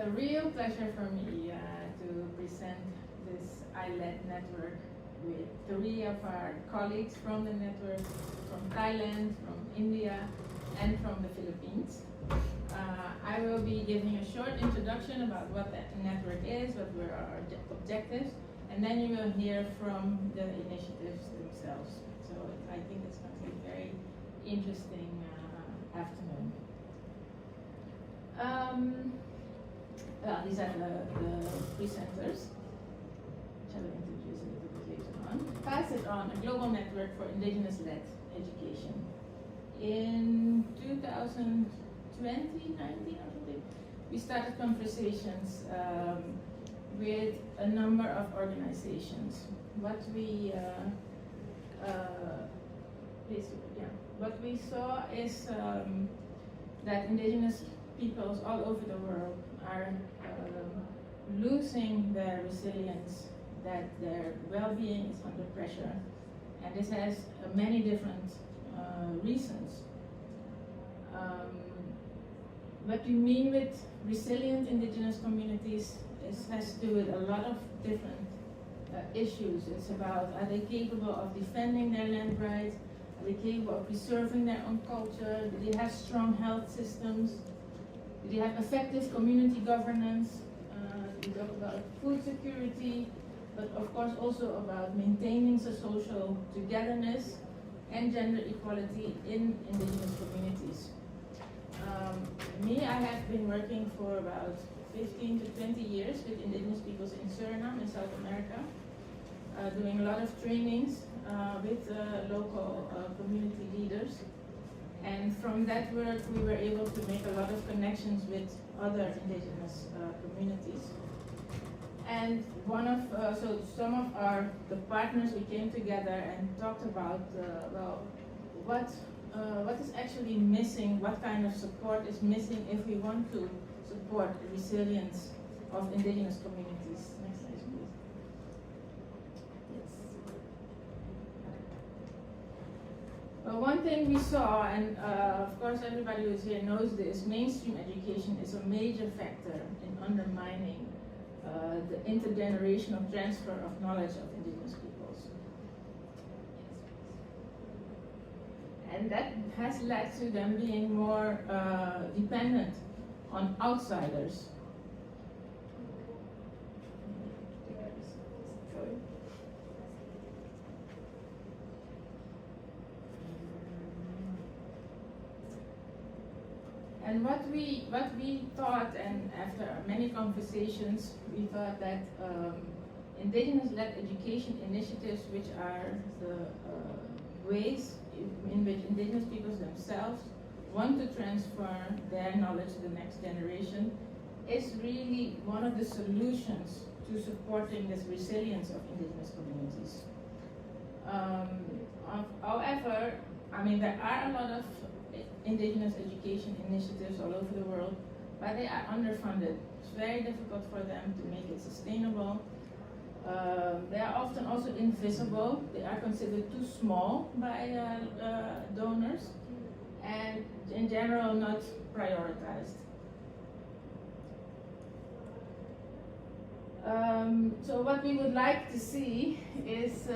a real pleasure for me to present this ILED network with 3 of our colleagues from the network, from Thailand, from India, and from the Philippines. I will be giving a short introduction about what that network is, what were our objectives, and then you will hear from the initiatives themselves. So I think it's going to be a very interesting afternoon. Well, these are the presenters, which I will introduce a little bit later on. Pass it on, a global network for Indigenous-Led education. In 2020, 19 or something, we started conversations with a number of organizations. What we what we saw is that indigenous peoples all over the world are losing their resilience, that their well-being is under pressure, and this has many different reasons. What we mean with resilient indigenous communities has to do with a lot of different issues. It's about, are they capable of defending their land rights? Are they capable of preserving their own culture? Do they have strong health systems? Do they have effective community governance? We talk about food security, but of course also about maintaining the social togetherness and gender equality in indigenous communities. I have been working for about 15 to 20 years with indigenous peoples in Suriname in South America, doing a lot of trainings with local community leaders. And from that work, we were able to make a lot of connections with other indigenous communities. And some of the partners, we came together and talked about, what is actually missing, what kind of support is missing if we want to support the resilience of indigenous communities. Next slide, please. Yes. Well, one thing we saw, and of course everybody who's here knows this, mainstream education is a major factor in undermining the intergenerational transfer of knowledge of indigenous peoples. And that has led to them being more dependent on outsiders. And what we thought, and after many conversations, we thought that Indigenous-led education initiatives, which are the ways in which indigenous peoples themselves want to transfer their knowledge to the next generation, is really one of the solutions to supporting this resilience of indigenous communities. However, there are a lot of indigenous education initiatives all over the world, but they are underfunded. It's very difficult for them to make it sustainable. They are often also invisible. They are considered too small by donors, and in general not prioritized. So what we would like to see is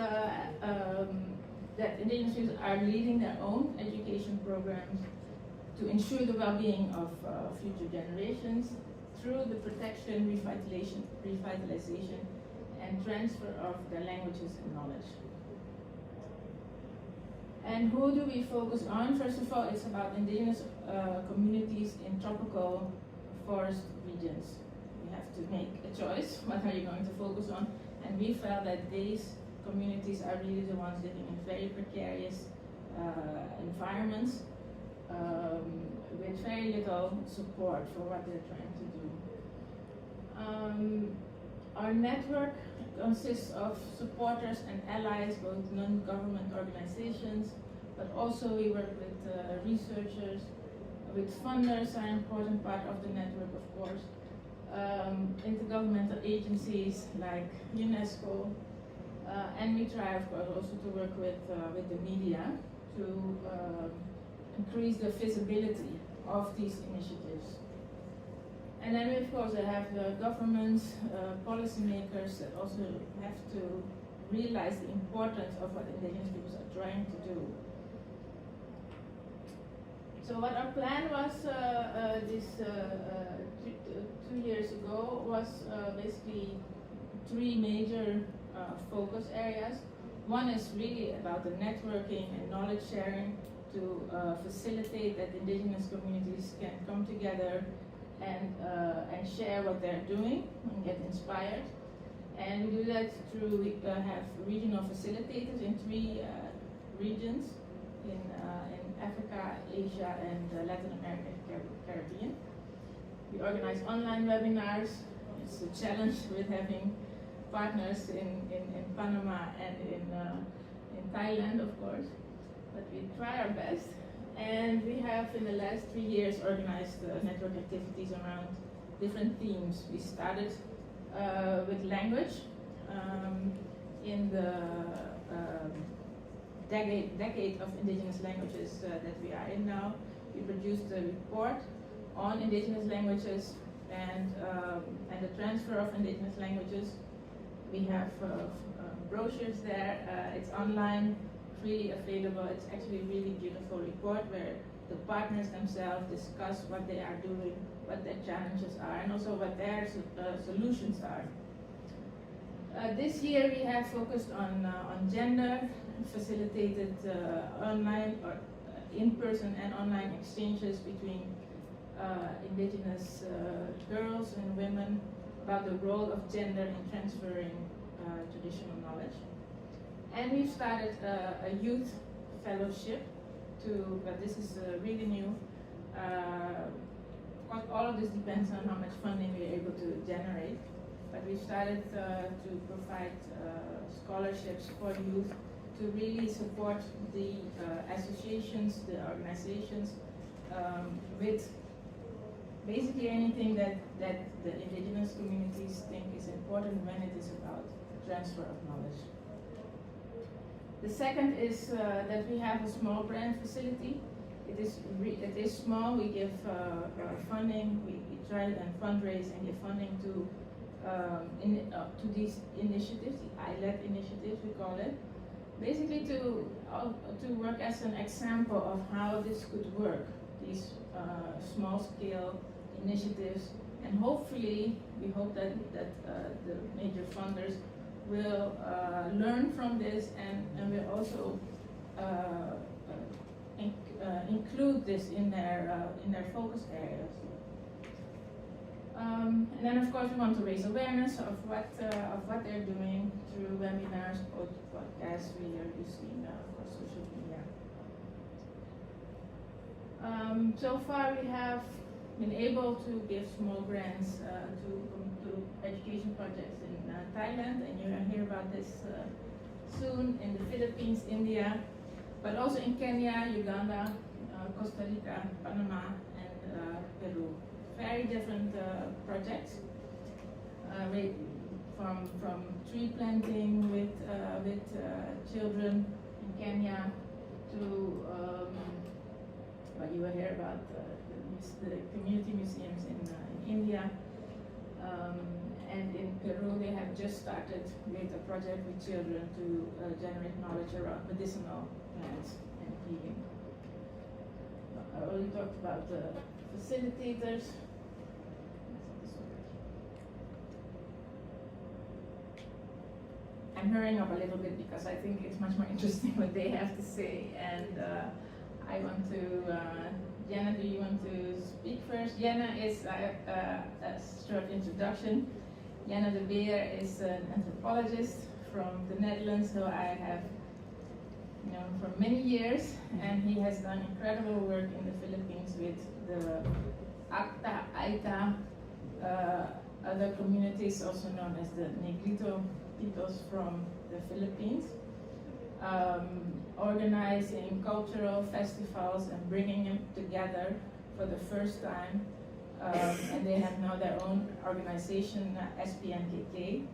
that indigenous people are leading their own education programs to ensure the well-being of future generations through the protection, revitalization, and transfer of their languages and knowledge. And who do we focus on? First of all, it's about indigenous communities in tropical forest regions. You have to make a choice. What are you going to focus on? And we felt that these communities are really the ones living in very precarious environments with very little support for what they're trying to do. Our network consists of supporters and allies, both non-government organizations, but also we work with researchers, with funders are an important part of the network, of course, intergovernmental agencies like UNESCO, and we try, of course, also to work with the media to increase the visibility of these initiatives. And then of course I have the governments, policymakers that also have to realize the importance of what indigenous peoples are trying to do. So what our plan was this 2 years ago was basically three major focus areas. One is really about the networking and knowledge sharing to facilitate that indigenous communities can come together and share what they're doing and get inspired. And we do that through, we have regional facilitators in three regions, in Africa, Asia, and Latin America, Caribbean. We organize online webinars. It's a challenge with having partners in Panama and in Thailand, of course, but we try our best. And we have, in the last 3 years, organized network activities around different themes. We started with language. In the decade of indigenous languages that we are in now, we produced a report on indigenous languages and the transfer of indigenous languages. We have brochures there. It's online, freely available. It's actually a really beautiful report where the partners themselves discuss what they are doing, what their challenges are, and also what their solutions are. This year we have focused on gender, facilitated online or in-person and online exchanges between indigenous girls and women about the role of gender in transferring traditional knowledge. And we've started a youth fellowship but this is really new. All of this depends on how much funding we're able to generate. But we started to provide scholarships for youth to really support the associations, the organizations, with basically anything that the indigenous communities think is important when it is about transfer of knowledge. The second is that we have a small grant facility. It is small. We give funding. We try and fundraise and give funding to these initiatives, the ILED initiatives we call it, basically to work as an example of how this could work. These small-scale initiatives, and hopefully we hope that the major funders will learn from this and will also include this in their focus areas. And then, of course, we want to raise awareness of what they're doing through webinars, podcasts. We are using for social media. So far, we have been able to give small grants to education projects in Thailand, and you're going to hear about this soon, in the Philippines, India, but also in Kenya, Uganda, Costa Rica, Panama, and Peru. Very different projects, from tree planting with children in Kenya to what you will hear about the community museums in India, and in Peru they have just started with a project with children to generate knowledge around medicinal plants and healing. I already talked about the facilitators. I'm hurrying up a little bit because I think it's much more interesting what they have to say, and I want to, Jenna, do you want to speak first? Jenna is a short introduction. Jenna de Beer is an anthropologist from the Netherlands who I have known for many years, and he has done incredible work in the Philippines with the Acta, Aita, other communities also known as the Negrito peoples from the Philippines, organizing cultural festivals and bringing them together for the first time. And they have now their own organization, SPNKK.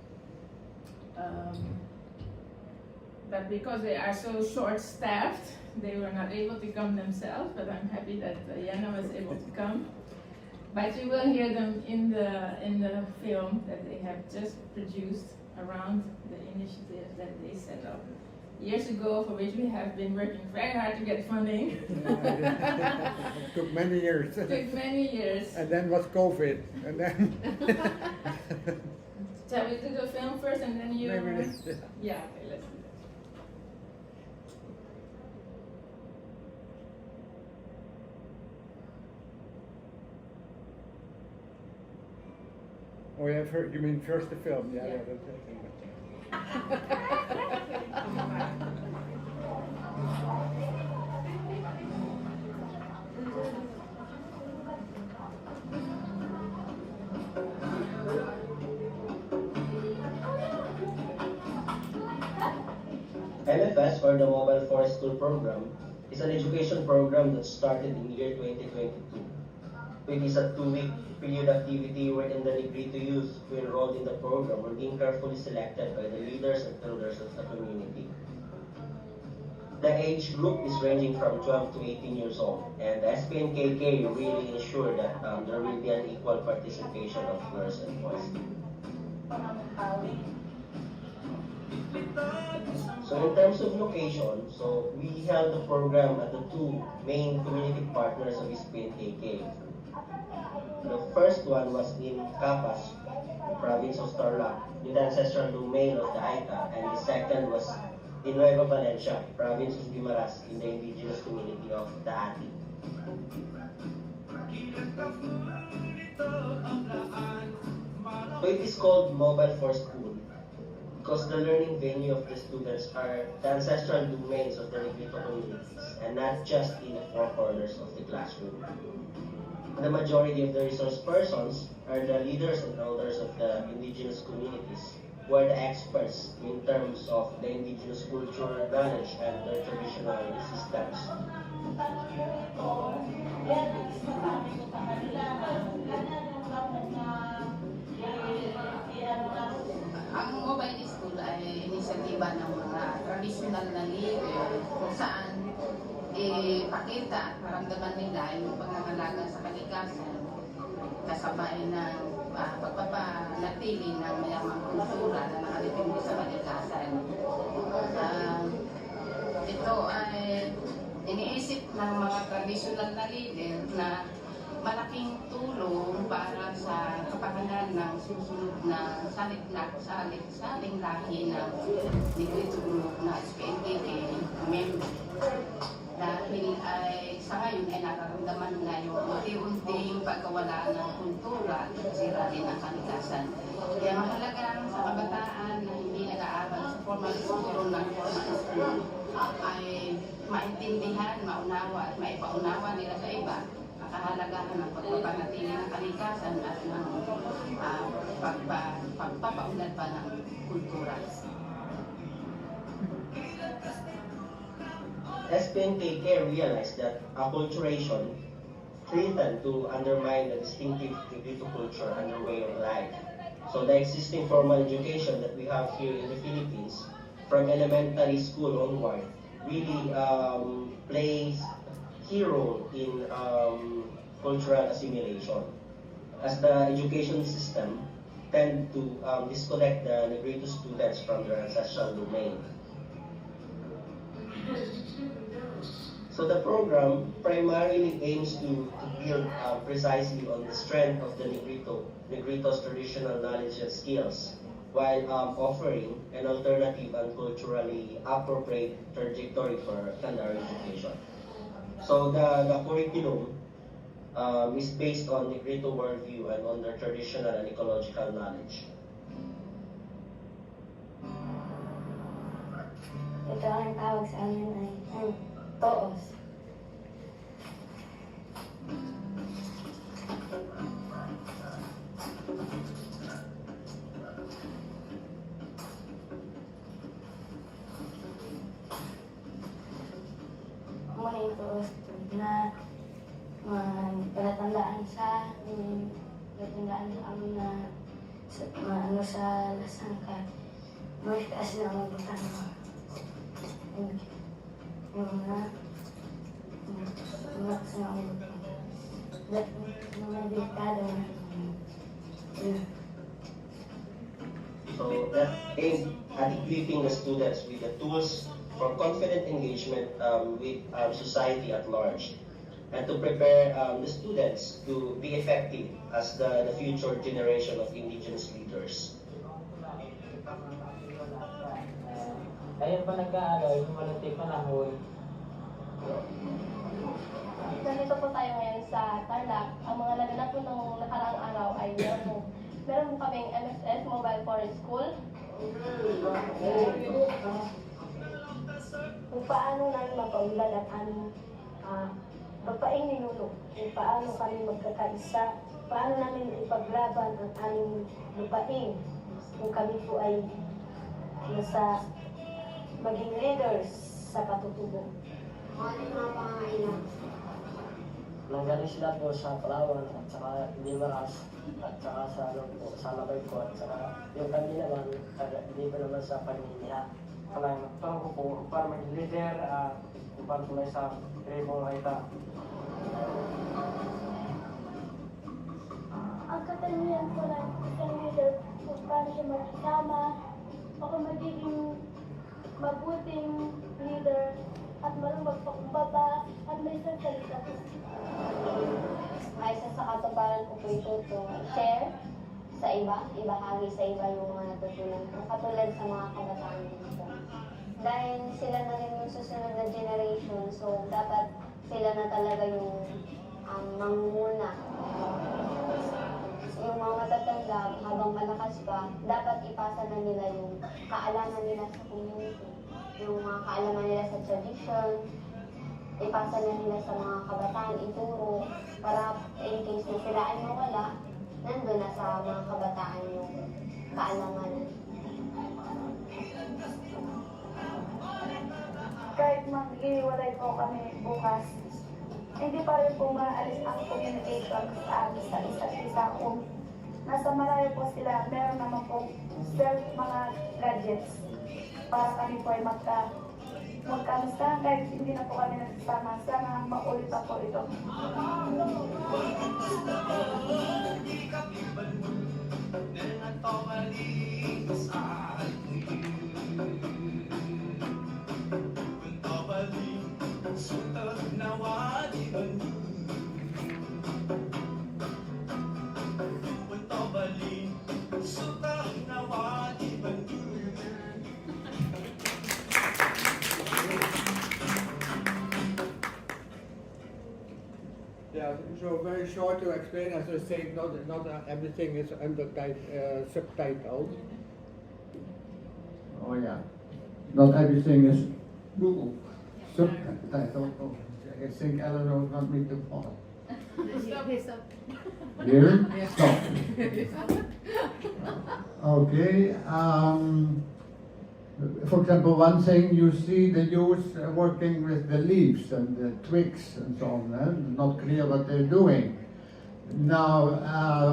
But because they are so short-staffed, they were not able to come themselves, but I'm happy that Jana was able to come. But you will hear them in the film that they have just produced around the initiative that they set up years ago, for which we have been working very hard to get funding. Took many years. Took many years. And then was COVID, and then. Shall we do the film first, and then you? Maybe, yeah. Okay, let's do that. Oh yeah, you mean first the film? Yeah, Yeah. That's it. MFS, or the Mobile Forest School Program, is an education program that started in year 2022. It is a 2-week period activity wherein the Negrito youth who enrolled in the program were being carefully selected by the leaders and elders of the community. The age group is ranging from 12 to 18 years old, and the SPNKK really ensured that there will be an equal participation of girls and boys. So in terms of location, so we held the program at the 2 main community partners of SPNKK. The first one was in Capas, the province of Tarlac, in the ancestral domain of the Aita, and the second was in Nueva Valencia, province of Guimaras, in the indigenous community of the Ati. So it is called Mobile Forest School because the learning venue of the students are the ancestral domains of the Negrito communities, and not just in the 4 corners of the classroom. The majority of the resource persons are the leaders and elders of the indigenous communities, who are the experts in terms of the indigenous cultural knowledge and their traditional systems. Ang mobile school ay inisyatiba ng mga traditional na leader kung saan ipakita at maramdaman nila yung pangangalaga sa kalikasan kasabay ng pagpapanatili ng mayamang kultura na nakalitindi sa kalikasan. Ito ay iniisip ng mga traditional na leader na malaking tulong para sa kapakanan ng susunod na saling lahi ng Negrito Group na SPNKK member. Dahil ay sa ngayon ay nararamdaman na yung unti-unting pagkawala ng kultura at sira din ang kalikasan. Kaya mahalaga sa kabataan na hindi nag-aaral sa formal school o non-formal school ay maintindihan, maunawa at maipaunawa nila sa iba ang kahalagahan ng pagpapanatili ng kalikasan at ng pagpapaunlad pa ng kultura. SPNKK realized that acculturation threatened to undermine the distinctive Negrito culture and their way of life. So the existing formal education that we have here in the Philippines, from elementary school onward, really plays a key role in cultural assimilation, as the education system tend to disconnect the Negrito students from their ancestral domain. So the program primarily aims to build precisely on the strength of the Negrito's traditional knowledge and skills, while offering an alternative and culturally appropriate trajectory for secondary education. So the curriculum is based on Negrito worldview and on their traditional and ecological knowledge. Ito ang tawag sa amin ay toos. Muna yung toos na palatandaan sa amin na sa lasangka. Mas kasi na mabutan mo. Yung na sa mga delikado. So that aimed at equipping the students with the tools for confident engagement with our society at large, and to prepare the students to be effective as the future generation of indigenous leaders. Ayun pa nag-aaral, yung malating panahon. Nandito po tayo ngayon sa Tarlac. Ang mga naganap po nung nakaraang araw ay meron po kaming MSS Mobile Forest School. Kung paano namin mapaunlad at aming magpaing ninuno, kung paano kami magkakaisa, paano namin ipaglaban ang aming lupain, kung kami po ay nasa maging leaders sa katutubo. Ano yung mga pangangailangan? Nanggaling sila po sa Palawan at saka Limaras at saka sa, sa Labay ko at saka yung kami naman, hindi ko naman sa paniniha. Kailangan magtulong ko po para maging leader at para tulay sa tribong Haita. Ang katanungan ko lang isang leader kung paano siya makisama, ako magiging mabuting leader at marunong magpakumbaba at may sasalita. Ay isa sa katuparan ko po ito to share sa iba, ibahagi sa iba yung mga natutunan ko. Katulad sa mga kabataan dito. Dahil sila na rin yung susunod na generation, so dapat sila na talaga yung mangunguna. Yung mga matatanda, habang malakas pa, dapat ipasa na nila yung kaalaman nila sa community. Yung mga kaalaman nila sa tradition, ipasa na nila sa mga kabataan, ituro, para in case na sila ay mawala, nandun na sa mga kabataan yung kaalaman. Kahit mag-iwalay po kami bukas, hindi pa rin po maalis ang communication sa amin sa isa't isa. Kung nasa malayo po sila, meron naman po mga gadgets para kami po ay magkamusta kahit hindi na po kami nagsama. Sana maulit pa po ito. Yeah, so very short to explain, as I said, not everything is subtitled. Oh yeah, not everything is subtitled. Oh, I think Eleanor want me to follow. Stop. Here? Stop. Okay. For example, one thing you see the youth working with the leaves and the twigs and so on, not clear what they're doing. Now,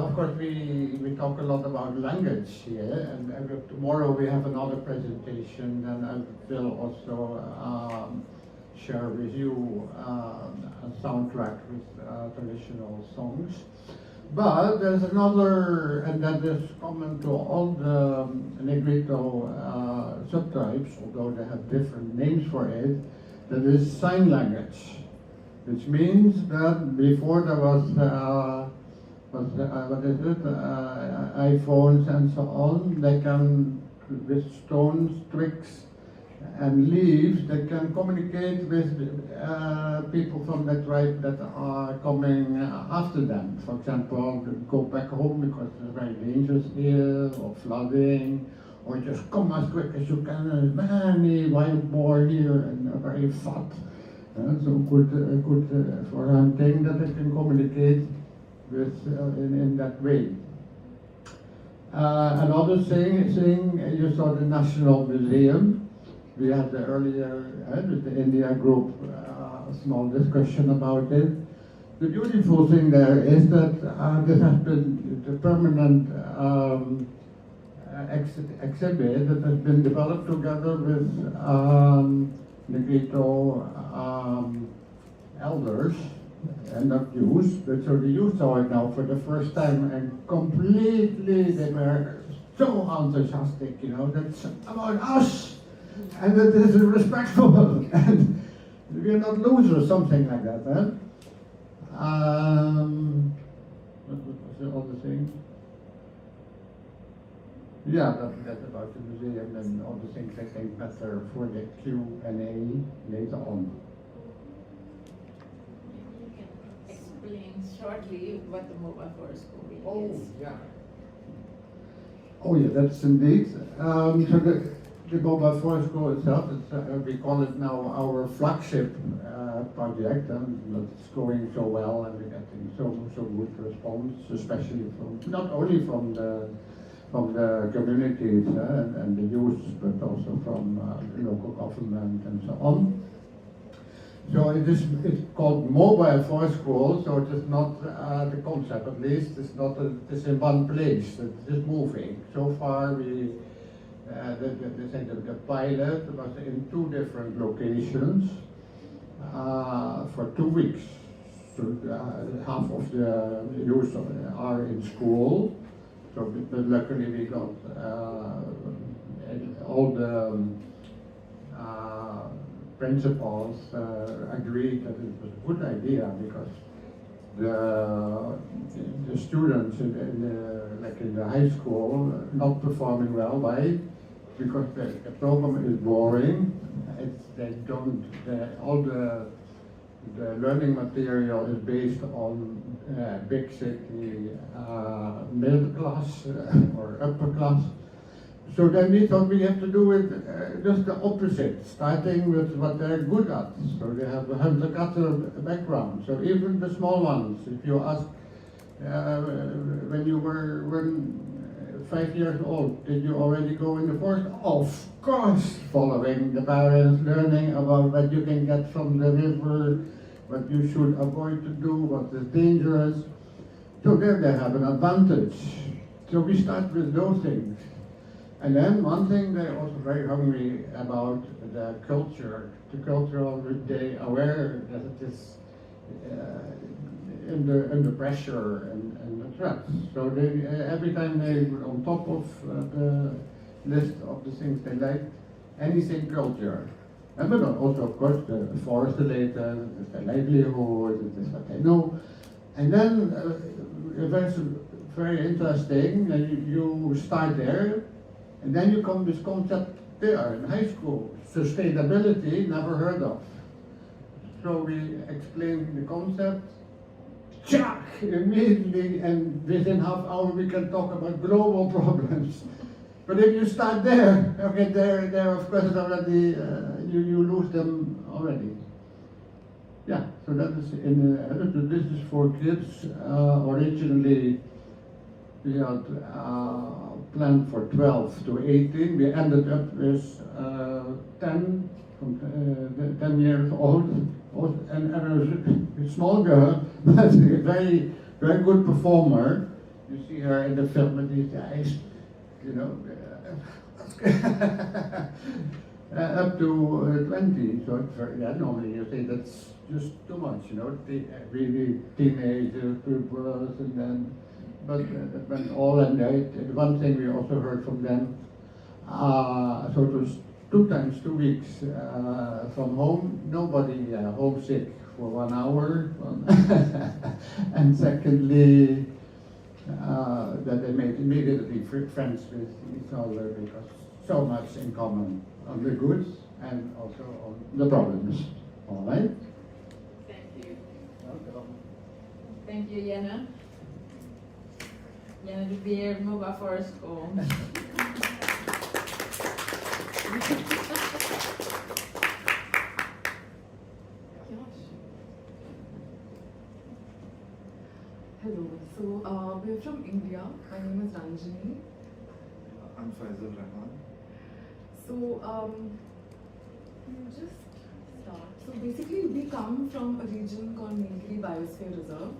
of course, we talk a lot about language here, and tomorrow we have another presentation, and I will also share with you a soundtrack with traditional songs. But there's another, and that is common to all the Negrito subtribes, although they have different names for it, that is sign language, which means that before there was, iPhones and so on, they can, with stones, twigs, and leaves, they can communicate with people from the tribe that are coming after them. For example, go back home because it's very dangerous here, or flooding, or just come as quick as you can. There's many wild boar here and very fat. So good for hunting that they can communicate with in that way. Another thing, you saw the National Museum. We had earlier with the India group a small discussion about it. The beautiful thing there is that this has been the permanent exhibit that has been developed together with Negrito elders and not used, but so the youth saw it now for the first time and completely they were so enthusiastic, you know, that's about us and that this is respectful and we're not losers, something like that. What was the other thing? Yeah, that's about the museum and all the things I think better for the Q&A later on. Maybe you can explain shortly what the mobile forest school really is. Yeah. Oh yeah, that's indeed. So the mobile forest school itself, we call it now our flagship project, and it's going so well, and we're getting so good response, especially from not only from the communities and the youth, but also from local government and so on. So it's called mobile forest school, so it is not the concept, at least it's not it's in one place, it is moving. So far we the pilot was in 2 different locations for 2 weeks. So half of the youth are in school. So, but luckily we got all the principals agreed that it was a good idea because the students in the high school not performing well. Why? Because the program is boring. All the learning material is based on big city, middle class or upper class. So then we thought we have to do it just the opposite, starting with what they're good at. So they have a hunter-gatherer background. So even the small ones, if you ask, when you were 5 years old, did you already go in the forest? Of course, following the parents, learning about what you can get from the river, what you should avoid to do, what is dangerous. So there they have an advantage. So we start with those things. And then one thing they're also very hungry about the culture, the cultural day aware that it is under pressure and the threats. So they, every time they were on top of the list of the things they like, anything culture. And but also of course the forest related, the livelihood, this is what they know. And then that's very interesting, you start there, and then you come this concept there in high school, sustainability, never heard of. So we explain the concept, chuck, immediately, and within half hour we can talk about global problems. But if you start there, okay, there of course already, you lose them already. Yeah, so that is this is for kids. Originally we had planned for 12 to 18. We ended up with 10 from 10 years old, and a small girl, but a very good performer. You see her in the film with these eyes, you know. Up to 20, so it's very, yeah, normally you say that's just too much, you know, really teenagers, pupils, and then, but when all and the one thing we also heard from them, so it was 2 times 2 weeks from home, nobody homesick for 1 hour, and secondly, that they made immediately friends with each other because so much in common on the goods and also on the problems. All right? Thank you. Welcome. Thank you, Jenna. Jenna de Beer, Mobile Forest School. Hello, so we're from India. My name is Ranjini. I'm Faisal Rahman. So, we'll just start. So basically we come from a region called Nilgiri Biosphere Reserve.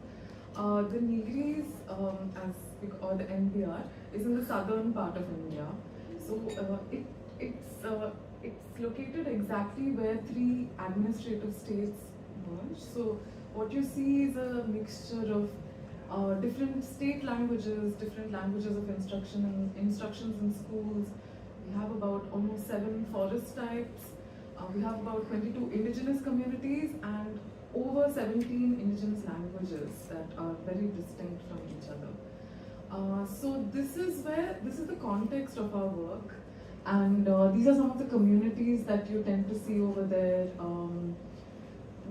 The Nilgiris, or the NBR, is in the southern part of India. So it's located exactly where 3 administrative states merge. So what you see is a mixture of different state languages, different languages of instructions in schools. We have about almost 7 forest types. We have about 22 indigenous communities and over 17 indigenous languages that are very distinct from each other. So this is the context of our work, and these are some of the communities that you tend to see over there.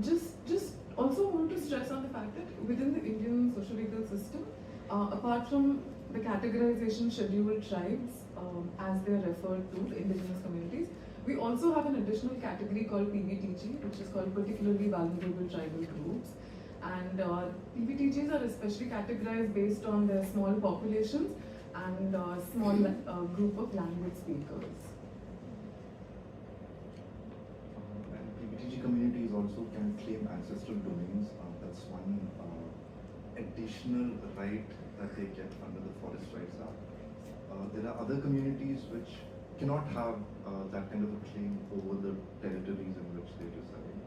Just also want to stress on the fact that within the Indian social legal system, apart from the categorization scheduled tribes, as they are referred to, the indigenous communities, we also have an additional category called PVTG, which is called particularly vulnerable tribal groups. And PVTGs are especially categorized based on their small populations and small group of language speakers. And PBTG communities also can claim ancestral domains. That's one additional right that they get under the Forest Rights Act. There are other communities which cannot have that kind of a claim over the territories in which they reside.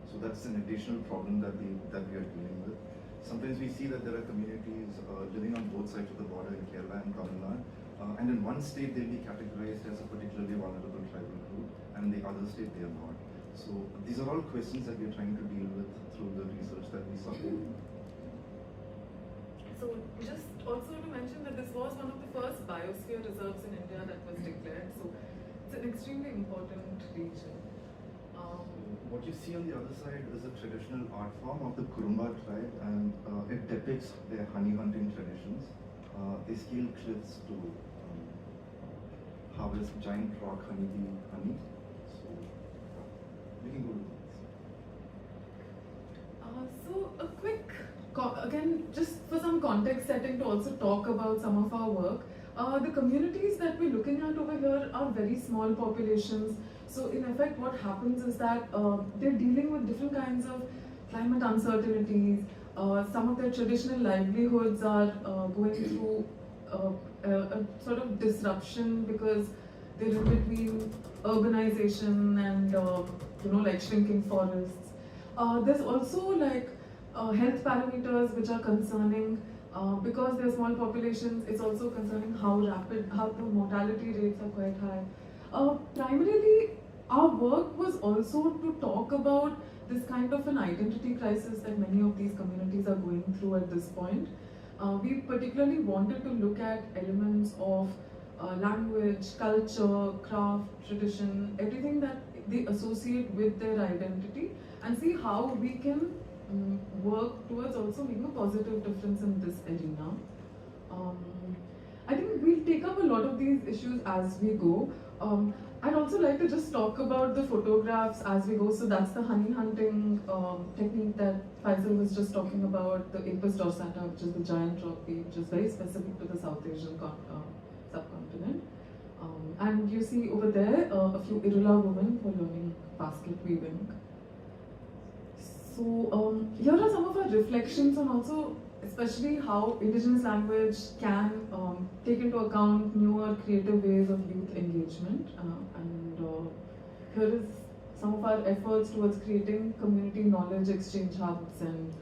So that's an additional problem that we are dealing with. Sometimes we see that there are communities living on both sides of the border in Kerala and Tamil Nadu, and in one state they'll be categorized as a particularly vulnerable tribal group, and in the other state they are not. So these are all questions that we are trying to deal with through the research that we submit. So just also to mention that this was one of the first biosphere reserves in India that was declared. So it's an extremely important region. What you see on the other side is a traditional art form of the Kurumba tribe, and it depicts their honey hunting traditions. They scale cliffs to harvest giant rock honeybee honey. So we can go to this. So a quick, again, just for some context setting to also talk about some of our work. The communities that we're looking at over here are very small populations. So in effect, what happens is that they're dealing with different kinds of climate uncertainties. Some of their traditional livelihoods are going through a sort of disruption because they're in between urbanization and like shrinking forests. There's also like health parameters which are concerning. Because they're small populations, it's also concerning how the mortality rates are quite high. Primarily, our work was also to talk about this kind of an identity crisis that many of these communities are going through at this point. We particularly wanted to look at elements of language, culture, craft, tradition, everything that they associate with their identity, and see how we can work towards also making a positive difference in this arena. I think we'll take up a lot of these issues as we go. I'd also like to just talk about the photographs as we go. So that's the honey hunting technique that Faisal was just talking about, the Apis dorsata, which is the giant rock bee, which is very specific to the South Asian subcontinent. And you see over there a few Irula women who are learning basket weaving. So here are some of our reflections on also especially how indigenous language can take into account newer creative ways of youth engagement. And here is some of our efforts towards creating community knowledge exchange hubs and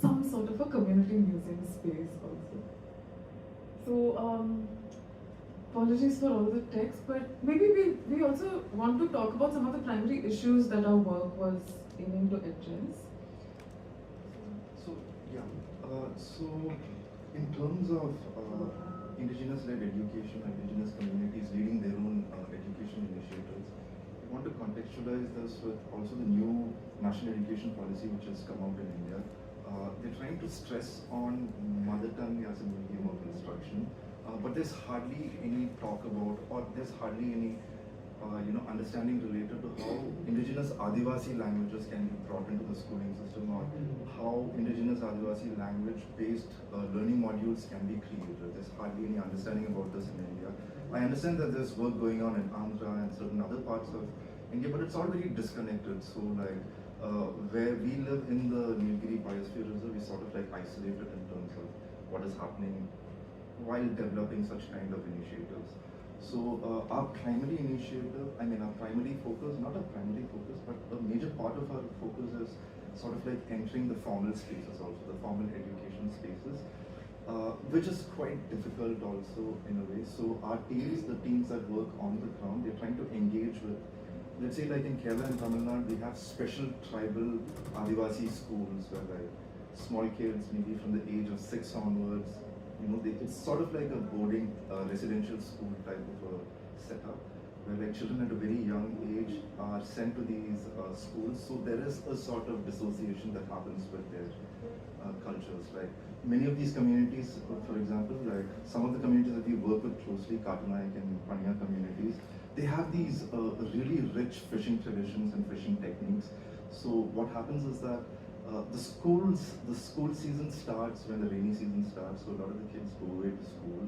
some sort of a community museum space also. So apologies for all the text, but maybe we also want to talk about some of the primary issues that our work was aiming to address. So in terms of indigenous-led education, indigenous communities leading their own education initiatives, we want to contextualize this with also the new national education policy which has come out in India. They're trying to stress on mother tongue as a medium of instruction, but there's hardly any talk about, or there's hardly any understanding related to how indigenous Adivasi languages can be brought into the schooling system, or how indigenous Adivasi language-based learning modules can be created. There's hardly any understanding about this in India. I understand that there's work going on in Andhra and certain other parts of India, but it's all very disconnected. So like where we live in the Nilgiri Biosphere Reserve, we sort of like isolated in terms of what is happening while developing such kind of initiatives. So our primary initiative, our primary focus, not a primary focus, but a major part of our focus is sort of like entering the formal spaces also, the formal education spaces, which is quite difficult also in a way. So our teams, the teams that work on the ground, they're trying to engage with, let's say like in Kerala and Tamil Nadu, we have special tribal Adivasi schools where like small kids, maybe from the age of 6 onwards, it's sort of like a boarding residential school type of a setup, where like children at a very young age are sent to these schools. So there is a sort of dissociation that happens with their cultures. Like many of these communities, for example, like some of the communities that we work with closely, Katanaik and Panya communities, they have these really rich fishing traditions and fishing techniques. So what happens is that the school season starts when the rainy season starts, so a lot of the kids go away to school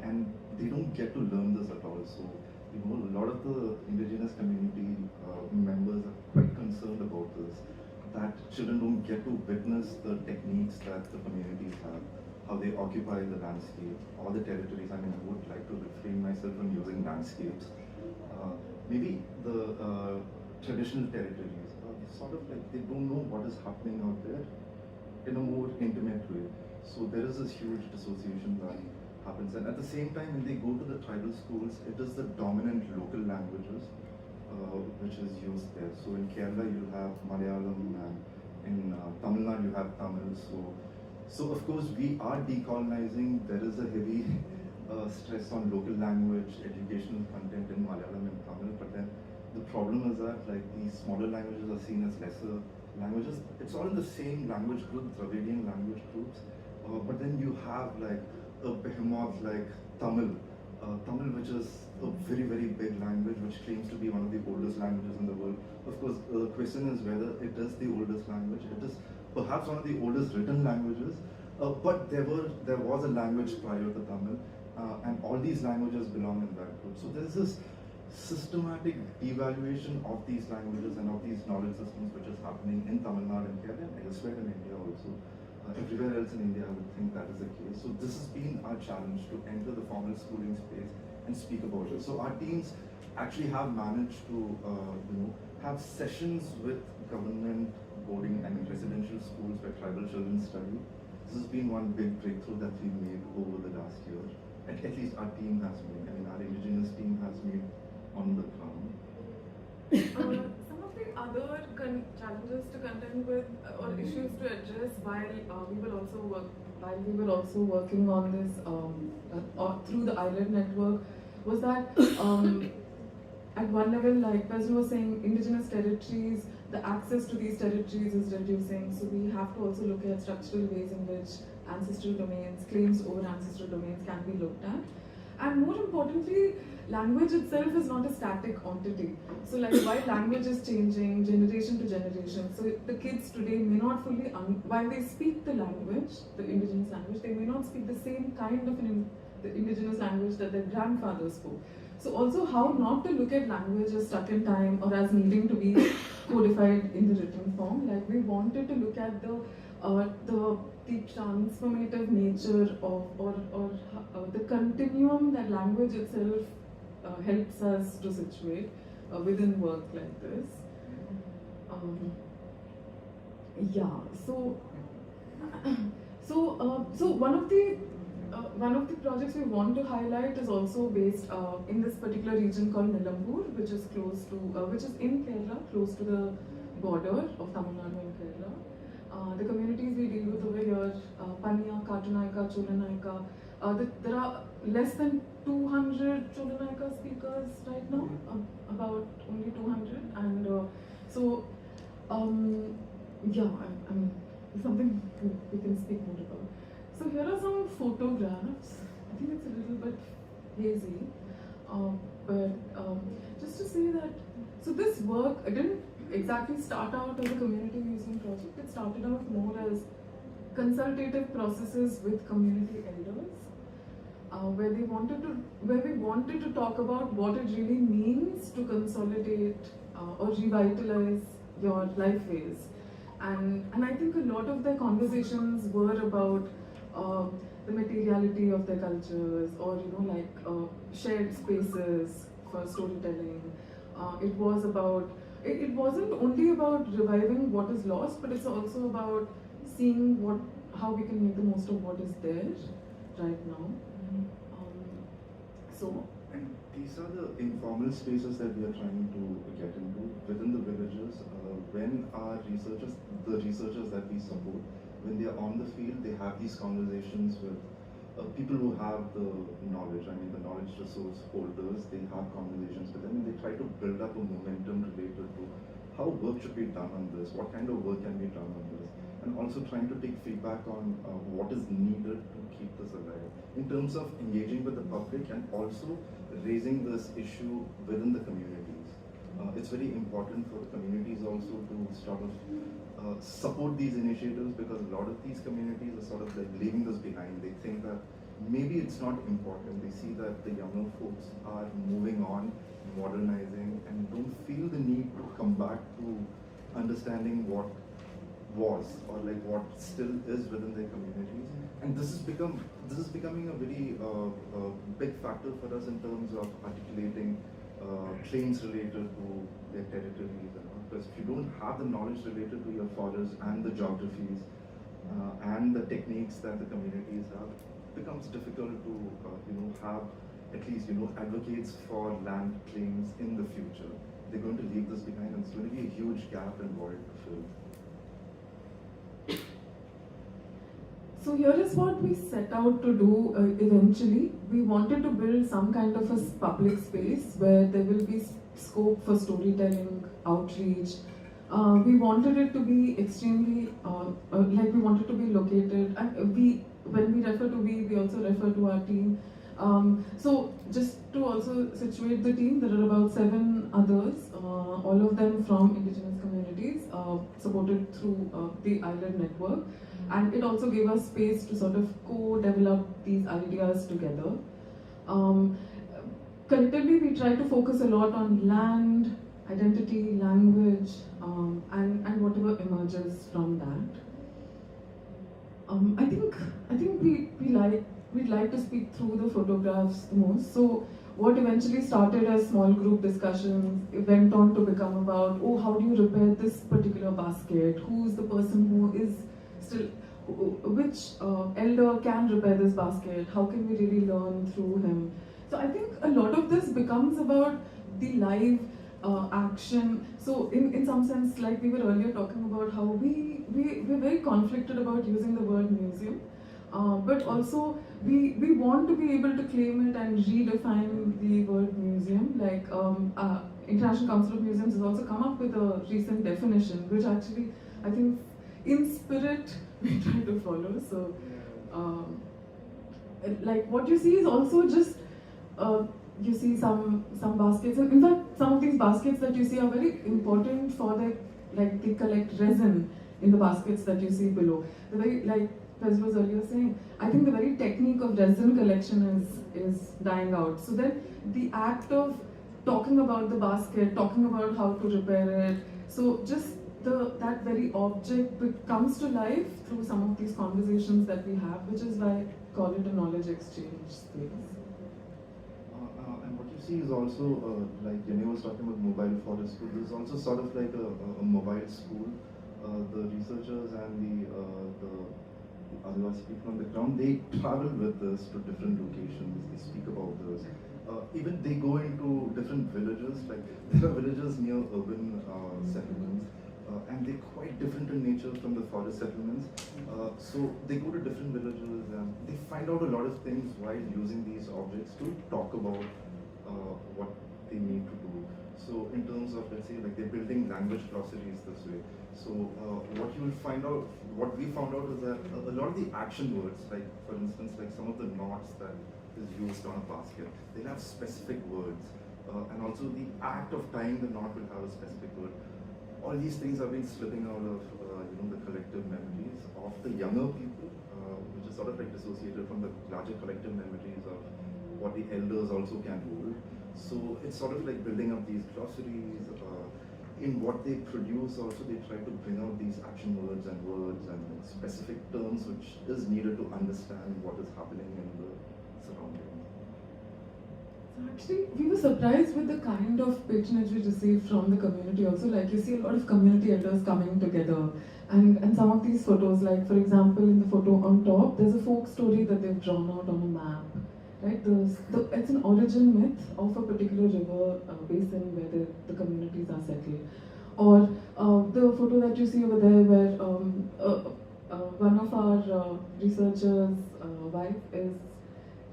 and they don't get to learn this at all. So a lot of the indigenous community members are quite concerned about this, that children don't get to witness the techniques that the communities have, how they occupy the landscape or the territories. I mean, I would like to refrain myself from using landscapes. Maybe the traditional territories, sort of like they don't know what is happening out there in a more intimate way. So there is this huge dissociation that happens, and at the same time when they go to the tribal schools, it is the dominant local languages which is used there. So in Kerala you have Malayalam, and in Tamil Nadu you have Tamil. So of course we are decolonizing. There is a heavy stress on local language, educational content in Malayalam and Tamil, but then the problem is that like these smaller languages are seen as lesser languages. It's all in the same language group, Dravidian language groups, but then you have like a behemoth like Tamil, which is a very, very big language, which claims to be one of the oldest languages in the world. Of course, the question is whether it is the oldest language. It is perhaps one of the oldest written languages, but there was a language prior to Tamil, and all these languages belong in that group. So there's this systematic devaluation of these languages and of these knowledge systems which is happening in Tamil Nadu and Kerala and elsewhere in India also. Everywhere else in India I would think that is the case. So this has been our challenge, to enter the formal schooling space and speak about it. So our teams actually have managed to have sessions with government boarding and residential schools where tribal children study. This has been one big breakthrough that we made over the last year. At least our team has made, our indigenous team has made on the ground. Some of the other challenges to contend with or issues to address while we were also working on this through the ILED network was that at one level, like President was saying, indigenous territories, the access to these territories is reducing. So we have to also look at structural ways in which ancestral domains, claims over ancestral domains can be looked at. And more importantly, language itself is not a static entity. So like while language is changing generation to generation, so the kids today may not fully, while they speak the language, the indigenous language, they may not speak the same kind of the indigenous language that their grandfathers spoke. So also how not to look at language as stuck in time or as needing to be codified in the written form. Like we wanted to look at the transformative nature of or the continuum that language itself helps us to situate within work like this. So one of the projects we want to highlight is also based in this particular region called Nilambur, which is which is in Kerala, close to the border of Tamil Nadu and Kerala. The communities we deal with over here, Panya, Katanaika, Cholanaika, there are less than 200 Cholanaika speakers right now, about only 200, and I mean, something we can speak more about. So here are some photographs. I think it's a little bit hazy, but just to say that, so this work didn't exactly start out as a community museum project. It started out more as consultative processes with community elders, where we wanted to talk about what it really means to consolidate or revitalize your lifeways. And I think a lot of their conversations were about the materiality of their cultures, or shared spaces for storytelling. It was about it wasn't only about reviving what is lost, but it's also about seeing how we can make the most of what is there right now. So. And these are the informal spaces that we are trying to get into within the villages. When our researchers, the researchers that we support, when they are on the field, they have these conversations with people who have the knowledge. I mean, the knowledge resource holders. They have conversations with them, and they try to build up a momentum related to how work should be done on this, what kind of work can be done on this, and also trying to take feedback on what is needed to keep this alive in terms of engaging with the public and also raising this issue within the communities. It's very important for the communities also to sort of support these initiatives, because a lot of these communities are sort of like leaving this behind. They think that maybe it's not important. They see that the younger folks are moving on, modernizing, and don't feel the need to come back to understanding what was or like what still is within their communities. And this is becoming a very big factor for us in terms of articulating claims related to their territories. Because if you don't have the knowledge related to your forests and the geographies and the techniques that the communities have, it becomes difficult to have at least advocates for land claims in the future. They're going to leave this behind, and it's going to be a huge gap and void to fill. So here is what we set out to do eventually. We wanted to build some kind of a public space where there will be scope for storytelling, outreach. We wanted it to be extremely, we wanted to be located, and when we refer to we also refer to our team. So just to also situate the team, there are about 7 others, all of them from indigenous communities, supported through the ILED network. And it also gave us space to sort of co-develop these ideas together. Collectively, we try to focus a lot on land, identity, language, and whatever emerges from that. I think we'd like to speak through the photographs the most. So what eventually started as small group discussions, it went on to become about, oh, how do you repair this particular basket? Who's the person who is still, which elder can repair this basket? How can we really learn through him? So I think a lot of this becomes about the live action. So in some sense, like we were earlier talking about how we're very conflicted about using the word museum. But also we want to be able to claim it and redefine the word museum. Like International Council of Museums has also come up with a recent definition, which actually I think in spirit we try to follow. So like what you see is also just you see some baskets, and in fact some of these baskets that you see are very important for they collect resin in the baskets that you see below. The very, like Fez was earlier saying, I think the very technique of resin collection is dying out. So then the act of talking about the basket, talking about how to repair it, so just that very object comes to life through some of these conversations that we have, which is why I call it a knowledge exchange space. And what you see is also, like Jenny was talking about mobile forest school, there's also sort of like a mobile school. The researchers and the Adivasi people on the ground, they travel with us to different locations, they speak about this. Even they go into different villages, like there are villages near urban settlements, and they're quite different in nature from the forest settlements. So they go to different villages and they find out a lot of things while using these objects to talk about what they need to do. So in terms of, let's say, like they're building language glossaries this way. So what you will find out, what we found out is that a lot of the action words, like for instance, like some of the knots that is used on a basket, they'll have specific words. And also the act of tying the knot will have a specific word. All these things have been slipping out of the collective memories of the younger people, which is sort of like dissociated from the larger collective memories of what the elders also can hold. So it's sort of like building up these glossaries. In what they produce also, they try to bring out these action words and like specific terms which is needed to understand what is happening in the surroundings. So Actually, we were surprised with the kind of patronage we received from the community also. Like, you see a lot of community elders coming together. And some of these photos, like for example, in the photo on top, there's a folk story that they've drawn out on a map. Right? It's an origin myth of a particular river basin where the communities are settled. Or the photo that you see over there where one of our researchers' wife is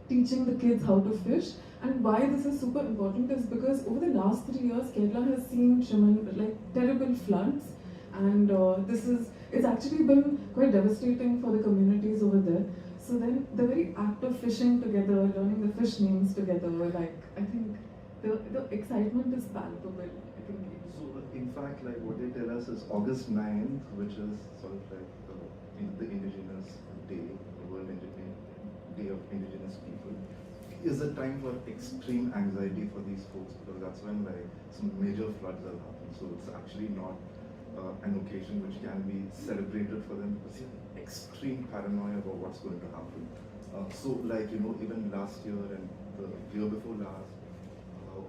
teaching the kids how to fish. And why this is super important is because over the last 3 years, Kerala has seen terrible floods, and it's actually been quite devastating for the communities over there. So then the very act of fishing together, learning the fish names together, I think the excitement is palpable. I think. So in fact, like what they tell us is August 9th, which is sort of like the Indigenous Day, the World Day of Indigenous People, is a time for extreme anxiety for these folks, because that's when like some major floods are happening. So it's actually not an occasion which can be celebrated for them, because you have extreme paranoia about what's going to happen. So like, you know, even last year and the year before last,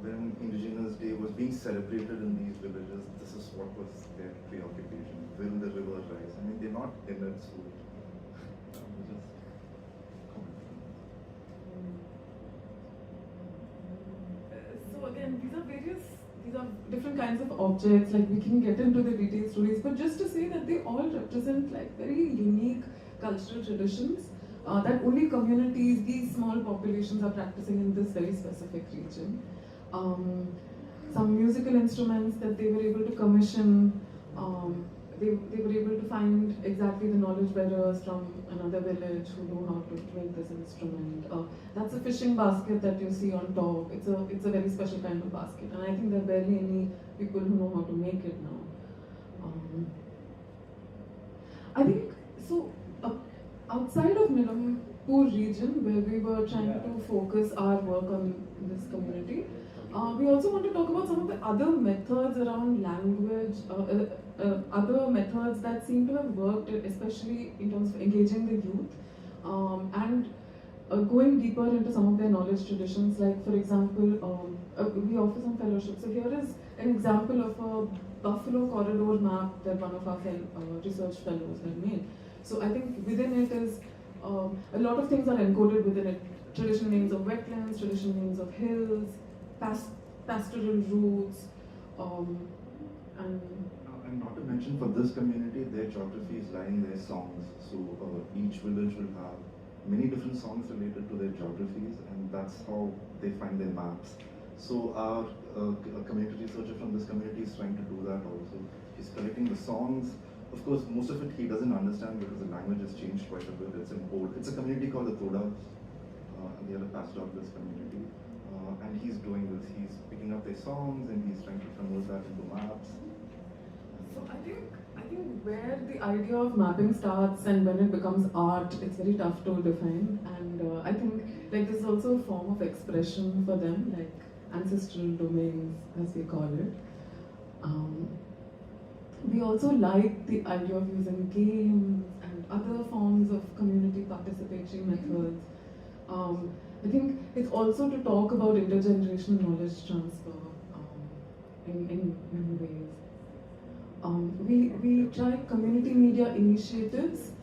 when Indigenous Day was being celebrated in these villages, this is what was their preoccupation. Will the river rise? I mean, they're not in it, so just So again, these are different kinds of objects. Like, we can get into the detailed stories, but just to say that they all represent like very unique cultural traditions that only communities, these small populations, are practicing in this very specific region. Some musical instruments that they were able to commission. They were able to find exactly the knowledge bearers from another village who know how to make this instrument. That's a fishing basket that you see on top. It's a very special kind of basket, and I think there are barely any people who know how to make it now. I think so. Outside of Nilampur region, where we were trying to focus our work on this community, we also want to talk about some of the other methods around language, other methods that seem to have worked, especially in terms of engaging the youth, and going deeper into some of their knowledge traditions. Like, for example, we offer some fellowships. So here is an example of a buffalo corridor map that one of our research fellows had made. So I think within it is a lot of things are encoded within it. Traditional names of wetlands, traditional names of hills, pastoral routes, and not to mention, for this community, their geography is lying their songs. So each village will have many different songs related to their geographies, and that's how they find their maps. So our community researcher from this community is trying to do that also. He's collecting the songs. Of course, most of it he doesn't understand because the language has changed quite a bit. It's in old. It's a community called the Todas, and the other pastor of this community. And he's doing this. He's picking up their songs and he's trying to convert that into maps. So I think where the idea of mapping starts and when it becomes art, it's very tough to define. And I think like this is also a form of expression for them, like ancestral domains, as we call it. We also like the idea of using games and other forms of community participatory methods. I think it's also to talk about intergenerational knowledge transfer in many ways. We try community media initiatives,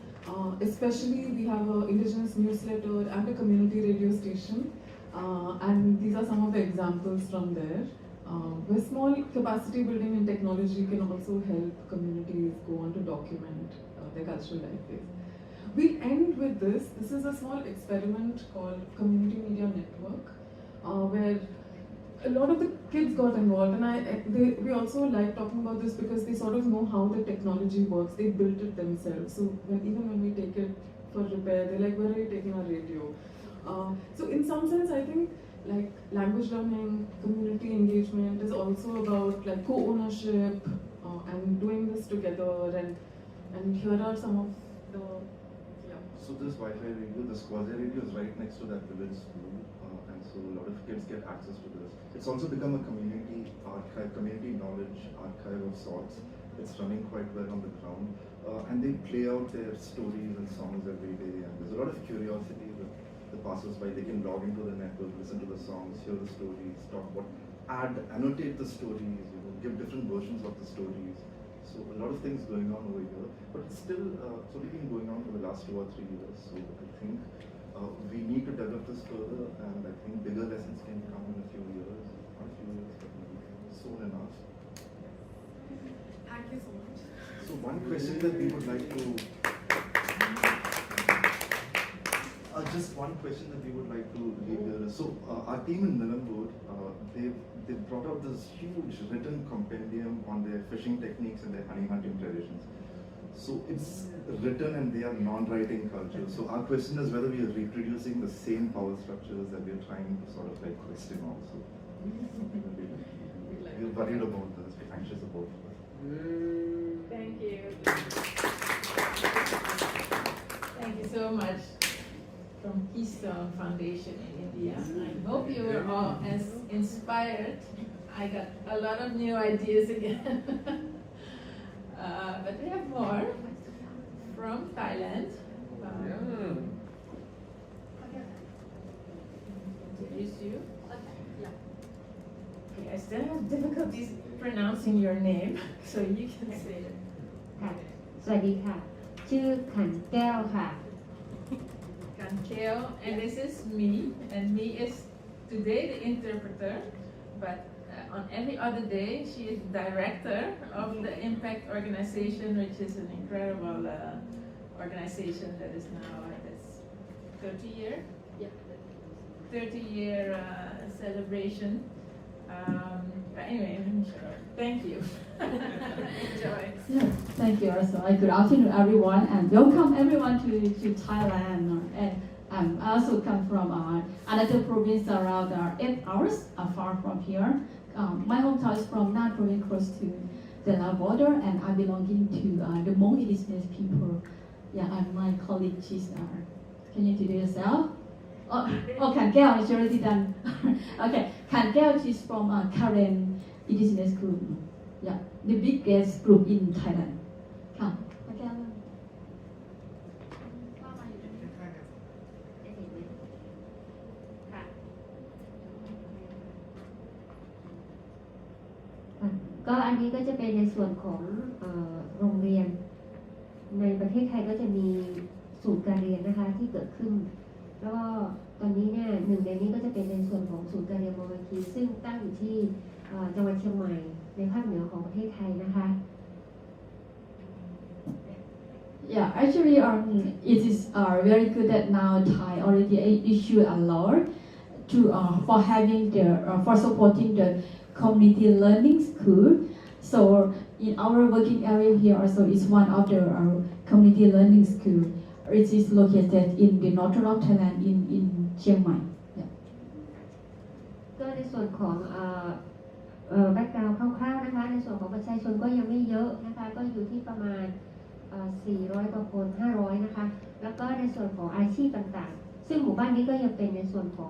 especially we have an Indigenous newsletter and a community radio station, and these are some of the examples from there. Where small capacity building and technology can also help communities go on to document their cultural life. We end with this. This is a small experiment called Community Media Network, where a lot of the kids got involved, and we also like talking about this because they sort of know how the technology works. They built it themselves. So even when we take it for repair, they're like, "Where are you taking our radio?" So in some sense, I think like language learning, community engagement is also about like co-ownership and doing this together. And here are some of the So this Wi-Fi radio, this quasi radio is right next to that village school, and so a lot of kids get access to this. It's also become a community archive, community knowledge archive of sorts. It's running quite well on the ground, and they play out their stories and songs every day, and there's a lot of curiosity with the passers-by, they can log into the network, listen to the songs, hear the stories, talk about, annotate the stories, give different versions of the stories. So a lot of things going on over here, but it's still it's only been going on for the last 2 or 3 years. So I think we need to develop this further, and I think bigger lessons can come in a few years, not a few years, but maybe soon enough. Thank you so much. So one question that we would like to, just one question that we would like to leave here is, so our team in Nilambur, they've brought out this huge written compendium on their fishing techniques and their honey hunting traditions. So it's written and they are non-writing culture. So our question is whether we are reproducing the same power structures that we are trying to sort of like question also. We're worried about this, we're anxious about this. Thank you. Thank you so much from Keystone Foundation in India. I hope you were all as inspired. I got a lot of new ideas again. But we have more from Thailand. Introduce you. Okay, I still have difficulties pronouncing your name, so you can say it. ค่ะสวัสดีค่ะ ชื่อขันแก้วค่ะ Kankeo, and this is me, and me is today the interpreter, but on every other day she is director of the IMPECT Organization, which is an incredible organization that is now this 30-year celebration. But anyway, thank you. Enjoy. Yeah, thank you also. Good afternoon, everyone, and welcome everyone to Thailand. And I also come from another province around 8 hours far from here. My hometown is from Nan province, close to the Laos border, and I belonging to the Hmong indigenous people. Yeah, and my colleague, she's, can you introduce yourself? Oh, Khan Keo, it's already done. Okay, Khan Keo, she's from Karen indigenous group. Yeah, the biggest group in Thailand. Khan Keo. ก็อันนี้ก็จะเป็นในส่วนของโรงเรียนในประเทศไทยก็จะมีศูนย์การเรียนนะคะที่เกิดขึ้นแล้วก็ตอนนี้เนี่ยหนึ่งในนี้ก็จะเป็นในส่วนของศูนย์การเรียนมอญคีซึ่งตั้งอยู่ที่จังหวัดเชียงใหม่ในภาคเหนือของประเทศไทยนะคะ Yeah, actually, it is very good that now Thai already issue a law to for having the for supporting the community learning school. So in our working area here also is one of the community learning school. It is located in the northern of Thailand in Chiang Mai. Yeah. ก็ในส่วนของแบ็กกราวด์คร่าวๆนะคะในส่วนของประชาชนก็ยังไม่เยอะนะคะก็อยู่ที่ประมาณ400 กว่าคน500นะคะแล้วก็ในส่วนของอาชีพต่างๆซึ่งหมู่บ้านนี้ก็ยังเป็นในส่วนของ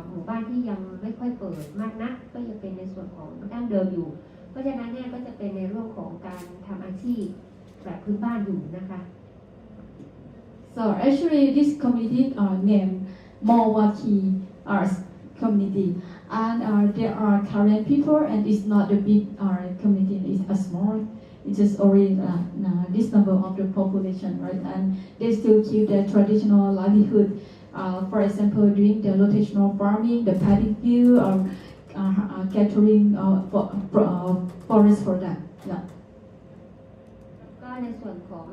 หมู่บ้านที่ยังไม่ค่อยเปิดมากนักก็ยังเป็นในส่วนของดั้งเดิมอยู่เพราะฉะนั้นเนี่ยก็จะเป็นในเรื่องของการทำอาชีพแบบพื้นบ้านอยู่นะคะ So actually, this community named Mawaki Arts Community, and there are Karen people, and it's not a big community; it's a small. It's just only this number of the population, right? And they still keep their traditional livelihood. For example, doing the rotational farming, the paddy field, or catering forest for that. Yeah. ก็ในส่วนของ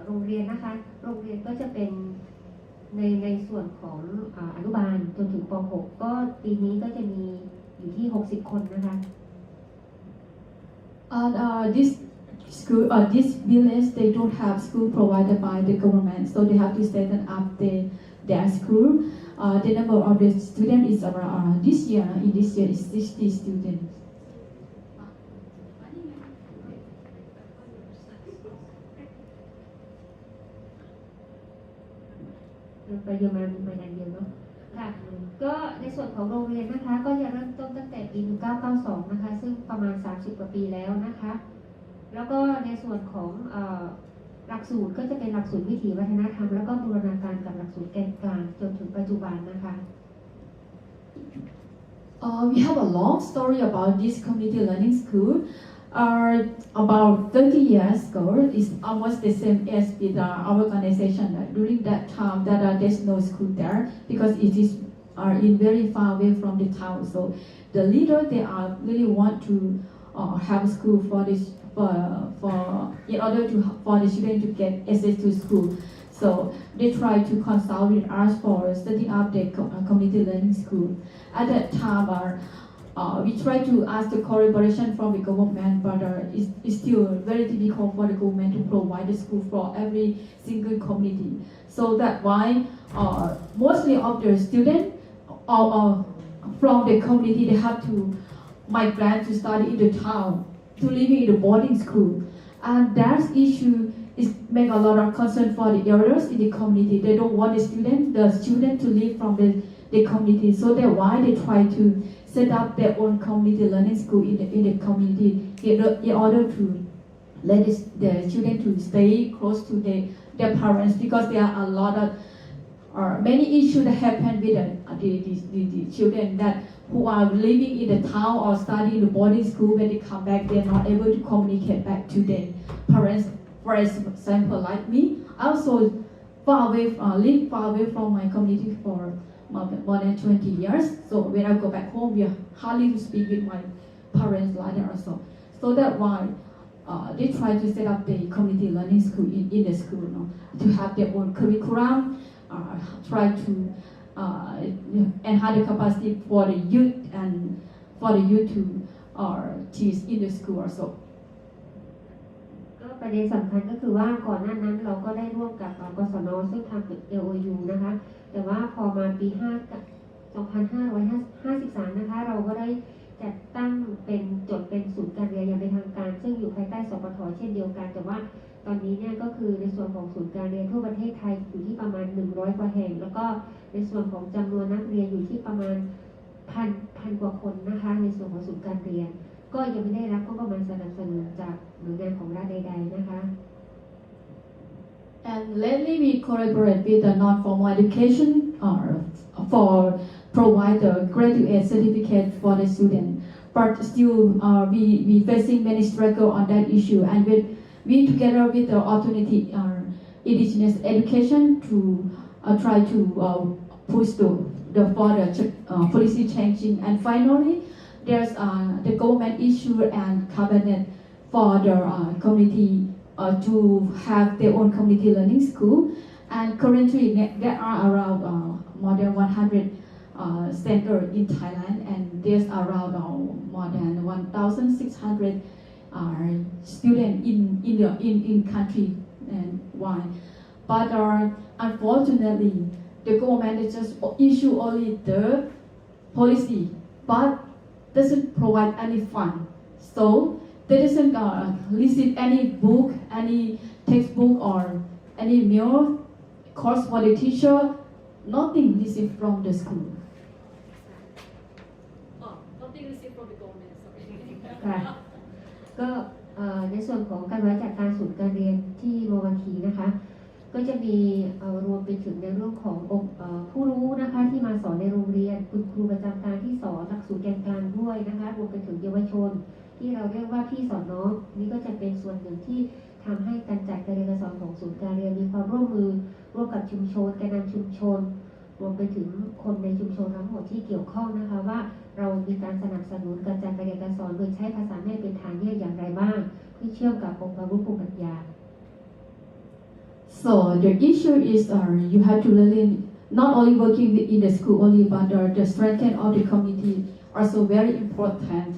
โรงเรียนนะคะโรงเรียนก็จะเป็นในส่วนของอนุบาลจนถึงป .6 ก็ปีนี้ก็จะมีอยู่ที่60 คนนะคะ And this school this village they don't have school provided by the government, so they have to set up their school. The number of the students is around this year is 60 students. ไปเยอรมันมาอย่างเดียวเนาะค่ะก็ในส่วนของโรงเรียนนะคะก็จะเริ่มต้นตั้งแต่ปี 1992 นะคะซึ่งประมาณ30 กว่าปีแล้วนะคะแล้วก็ในส่วนของ หลักสูตรก็จะเป็นหลักสูตรวิถีวัฒนธรรมแล้วก็บูรณาการกับหลักสูตรแกนกลางจนถึงปัจจุบันนะคะ We have a long story about this community learning school. About 30 years ago, it's almost the same as with our organization. During that time, there's no school there because it is in very far away from the town. So the leader they really want to have school for this in order for the students to get access to school. So they try to consult with us for setting up the community learning school. At that time, we try to ask the collaboration from the government, but it's still very difficult for the government to provide the school for every single community. So that's why mostly of the students from the community they have to migrate to study in the town, to living in the boarding school, and that issue is make a lot of concern for the elders in the community. They don't want the student to live from the community. So that's why they try to set up their own community learning school in the community in order to let the children to stay close to their parents, because there are a lot of many issues that happen with the children that who are living in the town or studying in the boarding school. When they come back, they are not able to communicate back to their parents. For example, like me, I also live far away from my community for more than 20 years. So when I go back home, we are hardly to speak with my parents like that also. So that's why they try to set up the community learning school in the school, to have their own curriculum, try to enhance the capacity for the youth and for the youth to teach in the school also. ก็ประเด็นสำคัญก็คือว่าก่อนหน้านั้นเราก็ได้ร่วมกับกศนซึ่งทำเป็น LOU นะคะแต่ว่าพอมาปี2553นะคะเราก็ได้จัดตั้งเป็นจดเป็นศูนย์การเรียนอย่างเป็นทางการซึ่งอยู่ภายใต้สปท.เช่นเดียวกันแต่ว่าตอนนี้เนี่ยก็คือในส่วนของศูนย์การเรียนทั่วประเทศไทยอยู่ที่ประมาณ100กว่าแห่งแล้วก็ในส่วนของจำนวนนักเรียนอยู่ที่ประมาณพันกว่าคนนะคะในส่วนของศูนย์การเรียนก็ยังไม่ได้รับก็ประมาณสนับสนุนจากหน่วยงานของรัฐใดๆนะคะ And lately we collaborate with the non-formal education for provide the graduate certificate for the student. But still we facing many struggle on that issue, and we together with the alternative indigenous education to try to push the further policy changing. And finally, there's the government issue and cabinet for the community to have their own community learning school. And currently there are around more than 100 centers in Thailand, and there's around more than 1,600 students in country and wide. But unfortunately, the government just issue only the policy, but doesn't provide any fund. So they doesn't receive any book, any textbook, or any meal course for the teacher. Nothing received from the school. Nothing received from the government. Sorry. ค่ะก็ในส่วนของการบริหารจัดการศูนย์การเรียนที่โมวันคีนะคะก็จะมีรวมไปถึงในเรื่องของผู้รู้นะคะที่มาสอนในโรงเรียนคุณครูประจำการที่สอนหลักสูตรแกนกลางด้วยนะคะรวมไปถึงเยาวชนที่เราเรียกว่าพี่สอนน้องนี่ก็จะเป็นส่วนหนึ่งที่ทำให้การจัดการเรียนการสอนของศูนย์การเรียนมีความร่วมมือร่วมกับชุมชนแกนนำชุมชนรวมไปถึงคนในชุมชนทั้งหมดที่เกี่ยวข้องนะคะว่าเรามีการสนับสนุนการจัดการเรียนการสอนโดยใช้ภาษาแม่เป็นฐานเรียนอย่างไรบ้างที่เชื่อมกับองค์ความรู้ภูมิปัญญา So the issue is you have to really not only working in the school only, but the strengthening of the community also very important,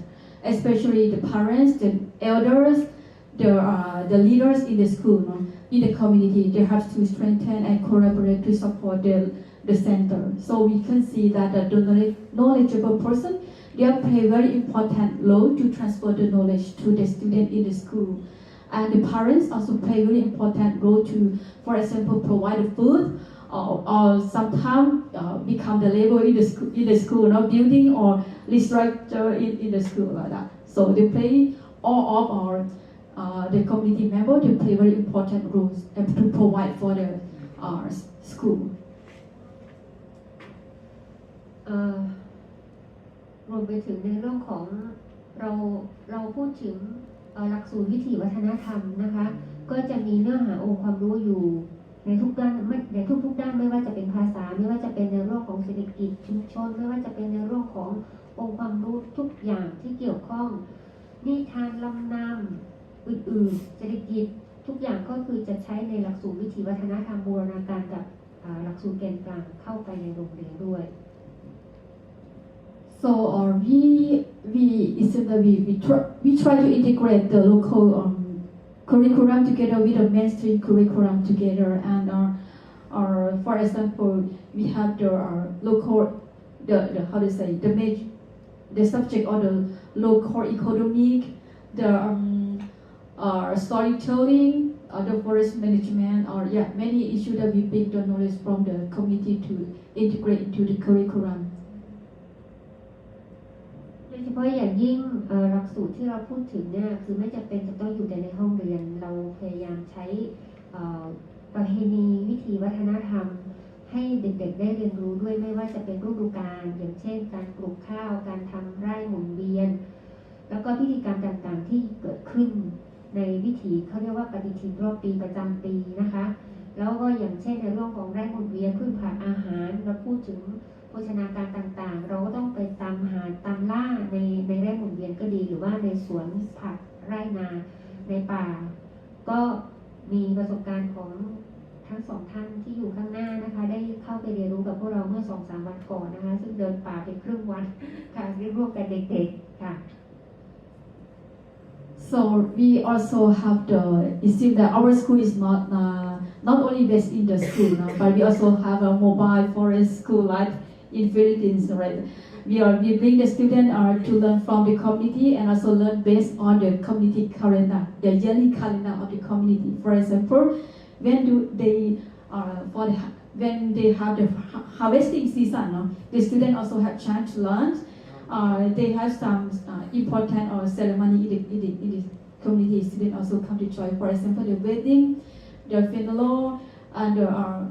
especially the parents, the elders, the leaders in the school, in the community. They have to strengthen and collaborate to support the center. So we can see that the knowledgeable person, they play very important role to transfer the knowledge to the student in the school. And the parents also play very important role to, for example, provide the food or sometimes become the labor in the school, building or restructure in the school like that. So they play all of our the community member to play very important roles and to provide for the school. รวมไปถึงในเรื่องของเราพูดถึงหลักสูตรวิถีวัฒนธรรมนะคะก็จะมีเนื้อหาองค์ความรู้อยู่ในทุกด้านในทุกด้านไม่ว่าจะเป็นภาษาไม่ว่าจะเป็นในเรื่องของเศรษฐกิจชุมชนไม่ว่าจะเป็นในเรื่องขององค์ความรู้ทุกอย่างที่เกี่ยวข้องนิทานลำนำอื่นๆเศรษฐกิจทุกอย่างก็คือจะใช้ในหลักสูตรวิถีวัฒนธรรมบูรณาการกับหลักสูตรแกนกลางเข้าไปในโรงเรียนด้วย So we try to integrate the local curriculum together with the mainstream curriculum together, and for example, we have the local the subject or the local economic, the storytelling, the forest management, or many issues that we bring the knowledge from the community to integrate into the curriculum. โดยเฉพาะอย่างยิ่งหลักสูตรที่เราพูดถึงเนี่ยคือไม่จำเป็นจะต้องอยู่แต่ในห้องเรียนเราพยายามใช้ประเพณีวิถีวัฒนธรรมให้เด็กๆได้เรียนรู้ด้วยไม่ว่าจะเป็นฤดูกาลอย่างเช่นการปลูกข้าวการทำไร่หมุนเวียนแล้วก็พิธีกรรมต่างๆที่เกิดขึ้นในวิถีเขาเรียกว่าปฏิทินรอบปีประจำปีนะคะแล้วก็อย่างเช่นในเรื่องของไร่หมุนเวียนพืชผักอาหารเราพูดถึงโภชนาการต่างๆเราก็ต้องไปตามหาตามล่าในไร่หมุนเวียนก็ดีหรือว่าในสวนผักไร่นาในป่าก็มีประสบการณ์ของทั้งสองท่านที่อยู่ข้างหน้านะคะได้เข้าไปเรียนรู้กับพวกเราเมื่อ 2-3 วันก่อนนะคะซึ่งเดินป่าไปครึ่งวันค่ะร่วมกับเด็กๆค่ะ So we also have it seems that our school is not only based in the school, but we also have a mobile forest school like in Philippines, right? We bring the students to learn from the community and also learn based on the community calendar, the yearly calendar of the community. For example, when they have the harvesting season, the students also have chance to learn. They have some important ceremony in the community. Students also come to join. For example, the wedding, the funeral, and the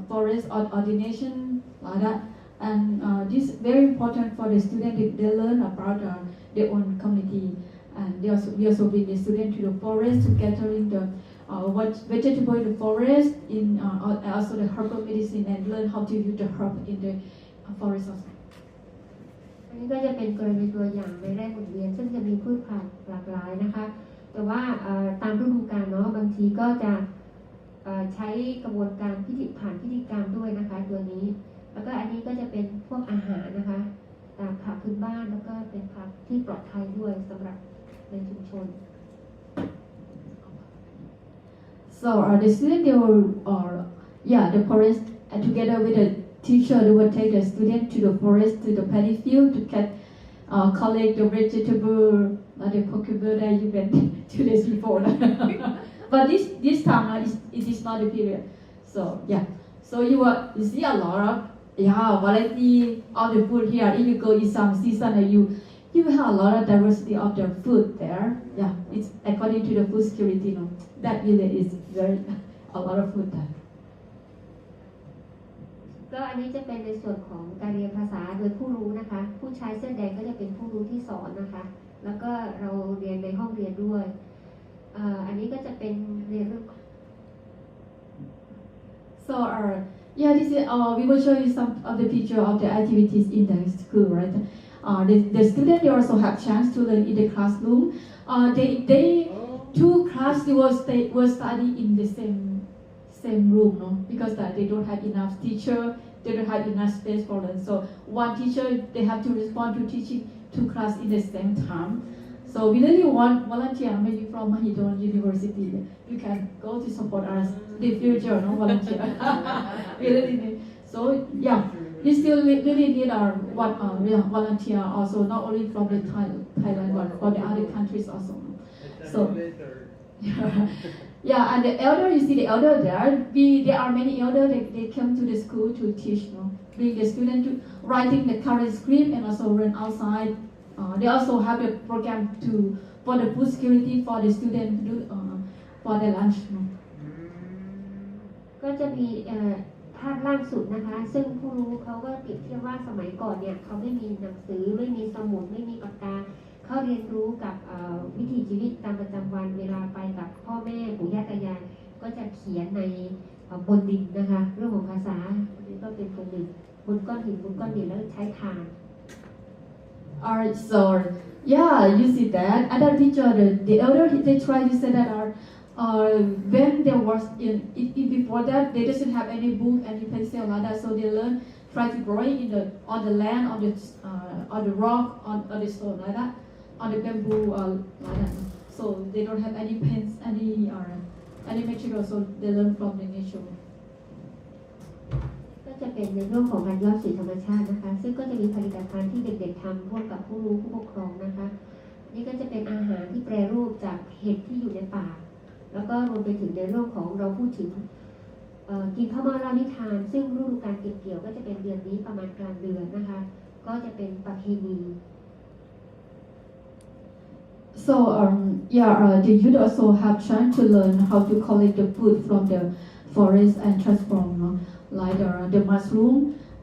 forest ordination, like that. And this is very important for the student. They learn about their own community, and we also bring the student to the forest to gathering the vegetable in the forest, also the herbal medicine, and learn how to use the herb in the forest also. อันนี้ก็จะเป็นกรณีตัวอย่างในไร่หมุนเวียนซึ่งจะมีพืชผักหลากหลายนะคะแต่ว่าตามฤดูกาลเนาะบางทีก็จะใช้กระบวนการพิธีกรรมด้วยนะคะตัวนี้แล้วก็อันนี้ก็จะเป็นพวกอาหารนะคะตามผักพื้นบ้านแล้วก็เป็นผักที่ปลอดภัยด้วยสำหรับในชุมชน So the student the forest together with the teacher they will take the student to the forest to the paddy field to collect the vegetable like the cucumber that you went 2 days before. But this time it is not the period. So so you see a lot of variety of the food here. If you go in some season, you have a lot of diversity of the food there. It's according to the food security. That really is a lot of food there. ก็อันนี้จะเป็นในส่วนของการเรียนภาษาโดยผู้รู้นะคะผู้ชายเสื้อแดงก็จะเป็นผู้รู้ที่สอนนะคะแล้วก็เราเรียนในห้องเรียนด้วยอันนี้ก็จะเป็นเรียนเรื่อง So this is we will show you some of the picture of the activities in the school, right? The students they also have chance to learn in the classroom. They two classes will study in the same room, because they don't have enough teacher, they don't have enough space for them. So one teacher they have to respond to teaching two classes in the same time. So we really want volunteer, maybe from Mahidol University. You can go to support us in the future, volunteer. We really need. So we still really need our volunteer also, not only from the Thailand but from the other countries also. So and the elder, you see the elder there. There are many elder. They come to the school to teach, bring the student to writing the current script and also run outside They also have a program for the food security for the student for the lunch. ก็จะมีภาพล่าสุดนะคะซึ่งผู้รู้เขาก็เปรียบเทียบว่าสมัยก่อนเนี่ยเขาไม่มีหนังสือไม่มีสมุดไม่มีปากกาเขาเรียนรู้กับวิถีชีวิตตามประจำวันเวลาไปกับพ่อแม่ปู่ย่าตายายก็จะเขียนในบนดินนะคะเรื่องของภาษานี่ก็เป็นคนหนึ่งบนก้อนหินบนก้อนดินแล้วใช้ทาน Alright, so yeah, you see that. Other picture, the elder they try to say that when there was before that they doesn't have any book, any pencil like that, so they learn try to drawing on the land, on the rock, on the stone like that, on the bamboo like that. So they don't have any pens, any material, so they learn from the nature. ก็จะเป็นในเรื่องของการย้อนสู่ธรรมชาตินะคะซึ่งก็จะมีผลิตภัณฑ์ที่เด็กๆทำร่วมกับผู้รู้ผู้ปกครองนะคะนี่ก็จะเป็นอาหารที่แปรรูปจากเห็ดที่อยู่ในป่าแล้วก็รวมไปถึงในเรื่องของเราพูดถึงกินข้าวเม่าเล่านิทานซึ่งฤดูกาลเก็บเกี่ยวก็จะเป็นเดือนนี้ประมาณกลางเดือนนะคะก็จะเป็นประเพณี So the youth also have trying to learn how to collect the food from the forest and transform like the mushroom,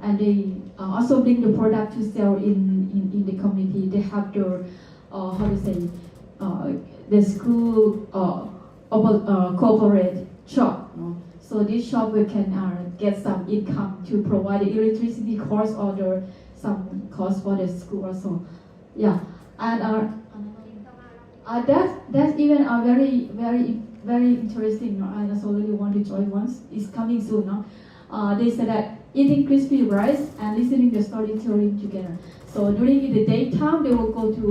and they also bring the product to sell in the community. They have the how to say the school corporate shop. So this shop we can get some income to provide the electricity cost or some cost for the school also. Yeah, and that's even very interesting. I also really want to join once. It's coming soon. They said that eating crispy rice and listening to storytelling together. So during the daytime, they will go to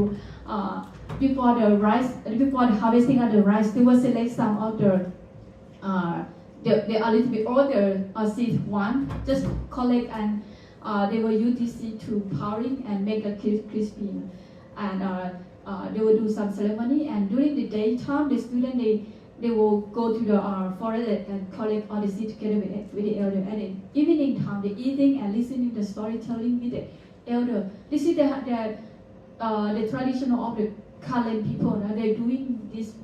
before the harvesting of the rice, they will select some of the a little bit older seed one, just collect and they will use this seed to powering and make the crispy. And they will do some ceremony. And during the daytime, the student they will go to the forest and collect all the seed together with the elder. And in evening time, the eating and listening to storytelling with the elder. This is the traditional of the Karen people. They're doing this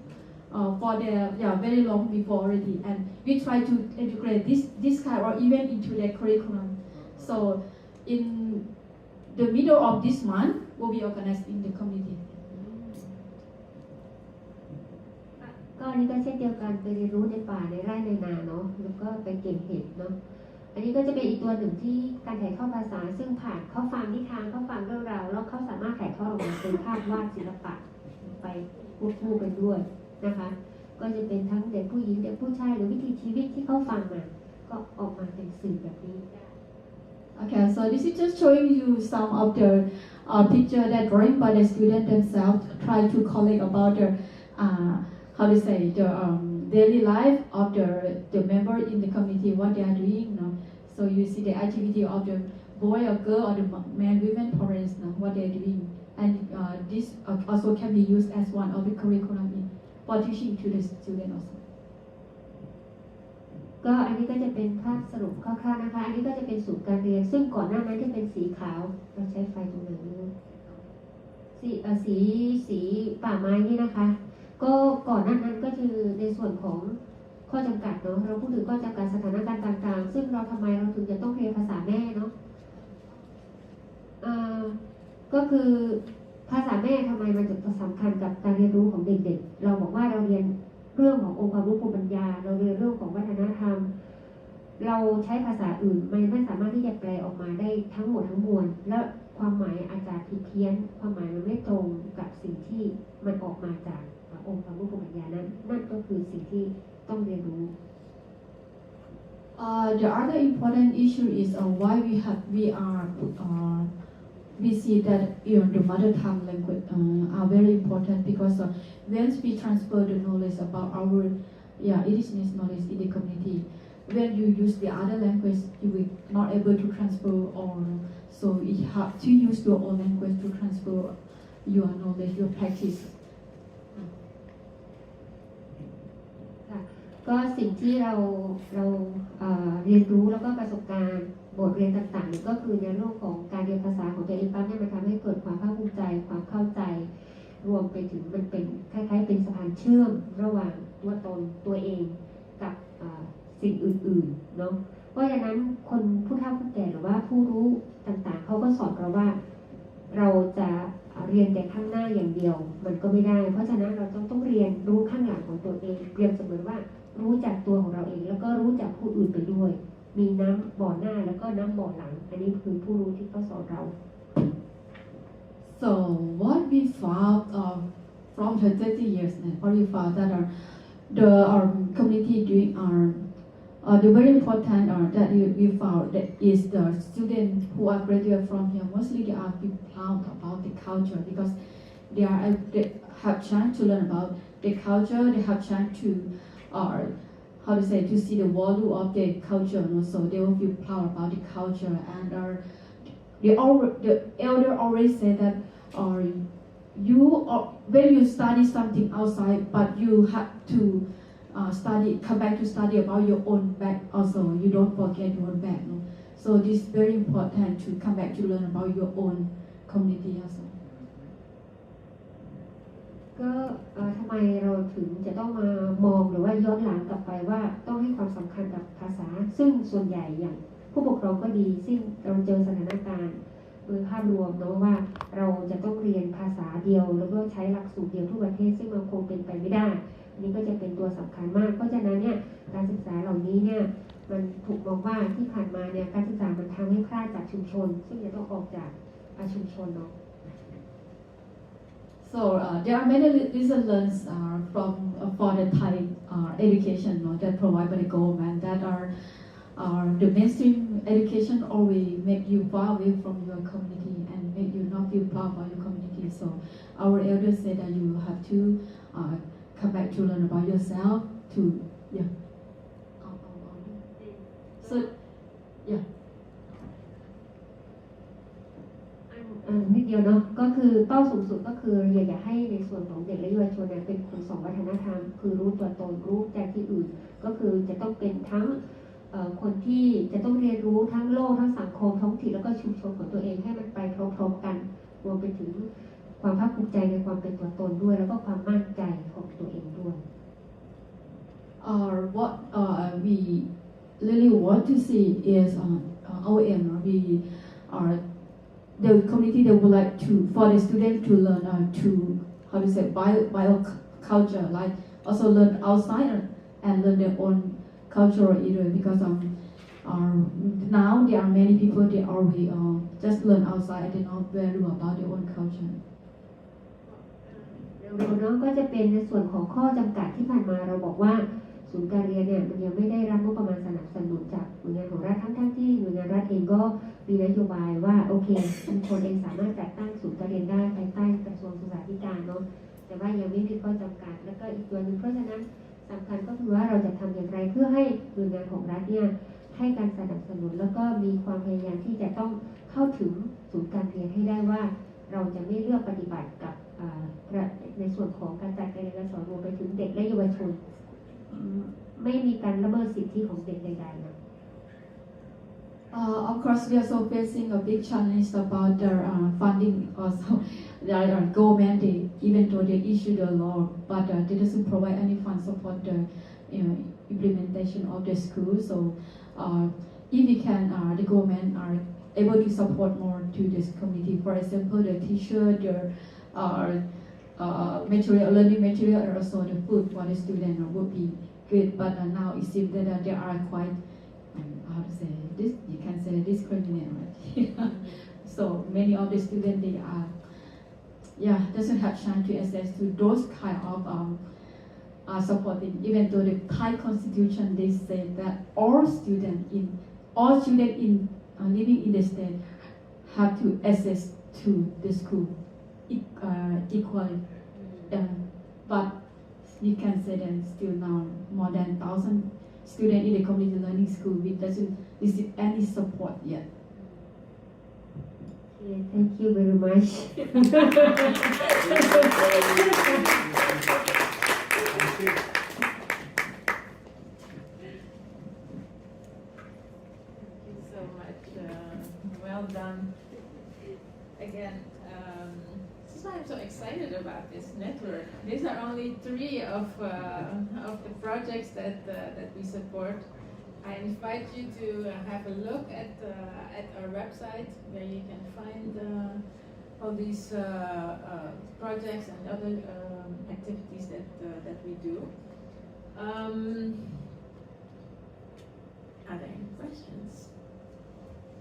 for their very long before already, and we try to integrate this kind of event into their curriculum. So in the middle of this month, will be organized in the community. ก็อันนี้ก็เช่นเดียวกันไปเรียนรู้ในป่าในไร่ในนาเนาะแล้วก็ไปเก็บเห็ดเนาะอันนี้ก็จะเป็นอีกตัวหนึ่งที่การถ่ายทอดภาษาซึ่งผ่านเขาฟังนิทานเขาฟังเรื่องราวแล้วเขาสามารถถ่ายทอดออกมาเป็นภาพวาดศิลปะไปควบคู่กันด้วยนะคะก็จะเป็นทั้งเด็กผู้หญิงเด็กผู้ชายหรือวิถีชีวิตที่เขาฟังมาก็ออกมาเป็นสื่อแบบนี้ Okay, so this is just showing you some of the picture that drawing by the student themselves try to collect about the how to say the daily life of the member in the community, what they are doing. So you see the activity of the boy or girl or the man, women, parents, what they are doing, and this also can be used as one of the curriculum for teaching to the student also. ก็อันนี้ก็จะเป็นภาพสรุปคร่าวๆนะคะอันนี้ก็จะเป็นสูตรการเรียนซึ่งก่อนหน้านั้นที่เป็นสีขาวเราใช้ไฟตรงไหนสีป่าไม้นี่นะคะก็ก่อนหน้านั้นก็คือในส่วนของข้อจำกัดเนาะเราพูดถึงข้อจำกัดสถานการณ์ต่างๆซึ่งเราทำไมเราถึงจะต้องเรียนภาษาแม่เนาะก็คือภาษาแม่ทำไมมันถึงสำคัญกับการเรียนรู้ของเด็กๆเราบอกว่าเราเรียนเรื่องขององค์ความรู้ภูมิปัญญาเราเรียนเรื่องของวัฒนธรรมเราใช้ภาษาอื่นมันไม่สามารถที่จะแปลออกมาได้ทั้งหมดทั้งมวลและความหมายอาจจะผิดเพี้ยนความหมายมันไม่ตรงกับสิ่งที่มันออกมาจากองค์ความรู้ภูมิปัญญานั้นนั่นก็คือสิ่งที่ต้องเรียนรู้ The other important issue is why we see that the mother tongue language are very important because once we transfer the knowledge about our indigenous knowledge in the community, when you use the other language, you will not able to transfer all. So you have to use your own language to transfer your knowledge, your practice. ก็สิ่งที่เราเรียนรู้แล้วก็ประสบการณ์ บทเรียนต่างๆนี่ก็คือในเรื่องของการเรียนภาษาของตัวเองปั๊บเนี่ยมันทำให้เกิดความภาคภูมิใจความเข้าใจรวมไปถึงมันเป็นคล้ายๆเป็นสะพานเชื่อมระหว่างตัวตนตัวเองกับสิ่งอื่นๆเนาะเพราะฉะนั้นคนผู้เฒ่าผู้แก่หรือว่าผู้รู้ต่างๆเขาก็สอนเราว่าเราจะเรียนแต่ข้างหน้าอย่างเดียวมันก็ไม่ได้เพราะฉะนั้นเราต้องเรียนรู้ข้างหลังของตัวเองเปรียบเสมือนว่ารู้จักตัวของเราเองแล้วก็รู้จักผู้อื่นไปด้วยมีน้ำบ่อหน้าแล้วก็น้ำบ่อหลังอันนี้คือผู้รู้ที่เขาสอนเรา So what we found from the 30 years, what we found that our community doing the very important that we found that is the students who are graduate from here mostly they are proud about the culture because they have chance to learn about the culture. They have chance to how to say to see the value of the culture and also they will feel proud about the culture and the elder always say that when you study something outside but you have to come back to study about your own back also you don't forget your own back no? So this is very important to come back to learn about your own community also ก็ทำไมเราถึงจะต้องมามองหรือว่าย้อนหลังกลับไปว่าต้องให้ความสำคัญกับภาษาซึ่งส่วนใหญ่อย่างผู้ปกครองก็ดีซึ่งเราเจอสถานการณ์โดยภาพรวมเนาะว่าเราจะต้องเรียนภาษาเดียวแล้วก็ใช้หลักสูตรเดียวทุกประเทศซึ่งมันคงเป็นไปไม่ได้อันนี้ก็จะเป็นตัวสำคัญมากเพราะฉะนั้นเนี่ยการศึกษาเหล่านี้เนี่ยมันถูกมองว่าที่ผ่านมาเนี่ยการศึกษามันทำให้พลาดจากชุมชนซึ่งจะต้องออกจากชุมชนเนาะSo there are many lessons for the Thai education that provided by the government that the mainstream education always make you far away from your community and make you not feel proud about your community. So our elders say that you have to come back to learn about yourself So yeah.นิดเดียวเนาะก็คือเป้าสูงสุดก็คืออยากให้ในส่วนของเด็กและเยาวชนเป็นคนสองวัฒนธรรมคือรู้ตัวตนรู้จากที่อื่นก็คือจะต้องเป็นทั้งคนที่จะต้องเรียนรู้ทั้งโลกทั้งสังคมท้องถิ่นแล้วก็ชุมชนของตัวเองให้มันไปพร้อมๆกันรวมไปถึงความภาคภูมิใจในความเป็นตัวตนด้วยแล้วก็ความมั่นใจของตัวเองด้วย What we really want to see is our aim we are the community that would like to for the students to learn to how to say bio culture like also learn outside and learn their own culture either because now there are many people they already just learn outside they not value about their own culture เร็วๆเนาะก็จะเป็นในส่วนของข้อจำกัดที่ผ่านมาเราบอกว่าศูนย์การเรียนเนี่ยมันยังไม่ได้รับงบประมาณสนับสนุนจากหน่วยงานของรัฐทั้งที่หน่วยงานรัฐเองก็มีนโยบายว่าโอเคชุมชนเองสามารถจัดตั้งศูนย์การเรียนได้ภายใต้กระทรวงศึกษาธิการเนาะแต่ว่ายังไม่มีข้อจำกัดแล้วก็อีกตัวหนึ่งเพราะฉะนั้นสำคัญก็คือว่าเราจะทำอย่างไรเพื่อให้หน่วยงานของรัฐเนี่ยให้การสนับสนุนแล้วก็มีความพยายามที่จะต้องเข้าถึงศูนย์การเรียนให้ได้ว่าเราจะไม่เลือกปฏิบัติกับในส่วนของการจัดการเรียนการสอนรวมไปถึงเด็กและเยาวชนไม่มีการละเมิดสิทธิของเด็กใดๆนะ Of course, we are also facing a big challenge about their funding. Also, their government, even though they issue the law, but they doesn't provide any fund support the implementation of the school. So, if we can, the government are able to support more to this community. For example, the teacher, their material, learning material, and also the food for the student would be good. But now it seems that there are quite how to say this? You can say discriminate, right? So many of the students they are, doesn't have chance to access to those kind of supporting. Even though the Thai Constitution they say that all students in living in the state have to access to the school equally. But you can say that still now more than 1,000 students in the community learning school which doesn't receive any support yet. Okay, thank you very much. Thank you so much. again, this is why I'm so excited about this network. These are only 3 of the projects that we support. I invite you to have a look at our website, where you can find all these projects and other activities that we do. Are there any questions?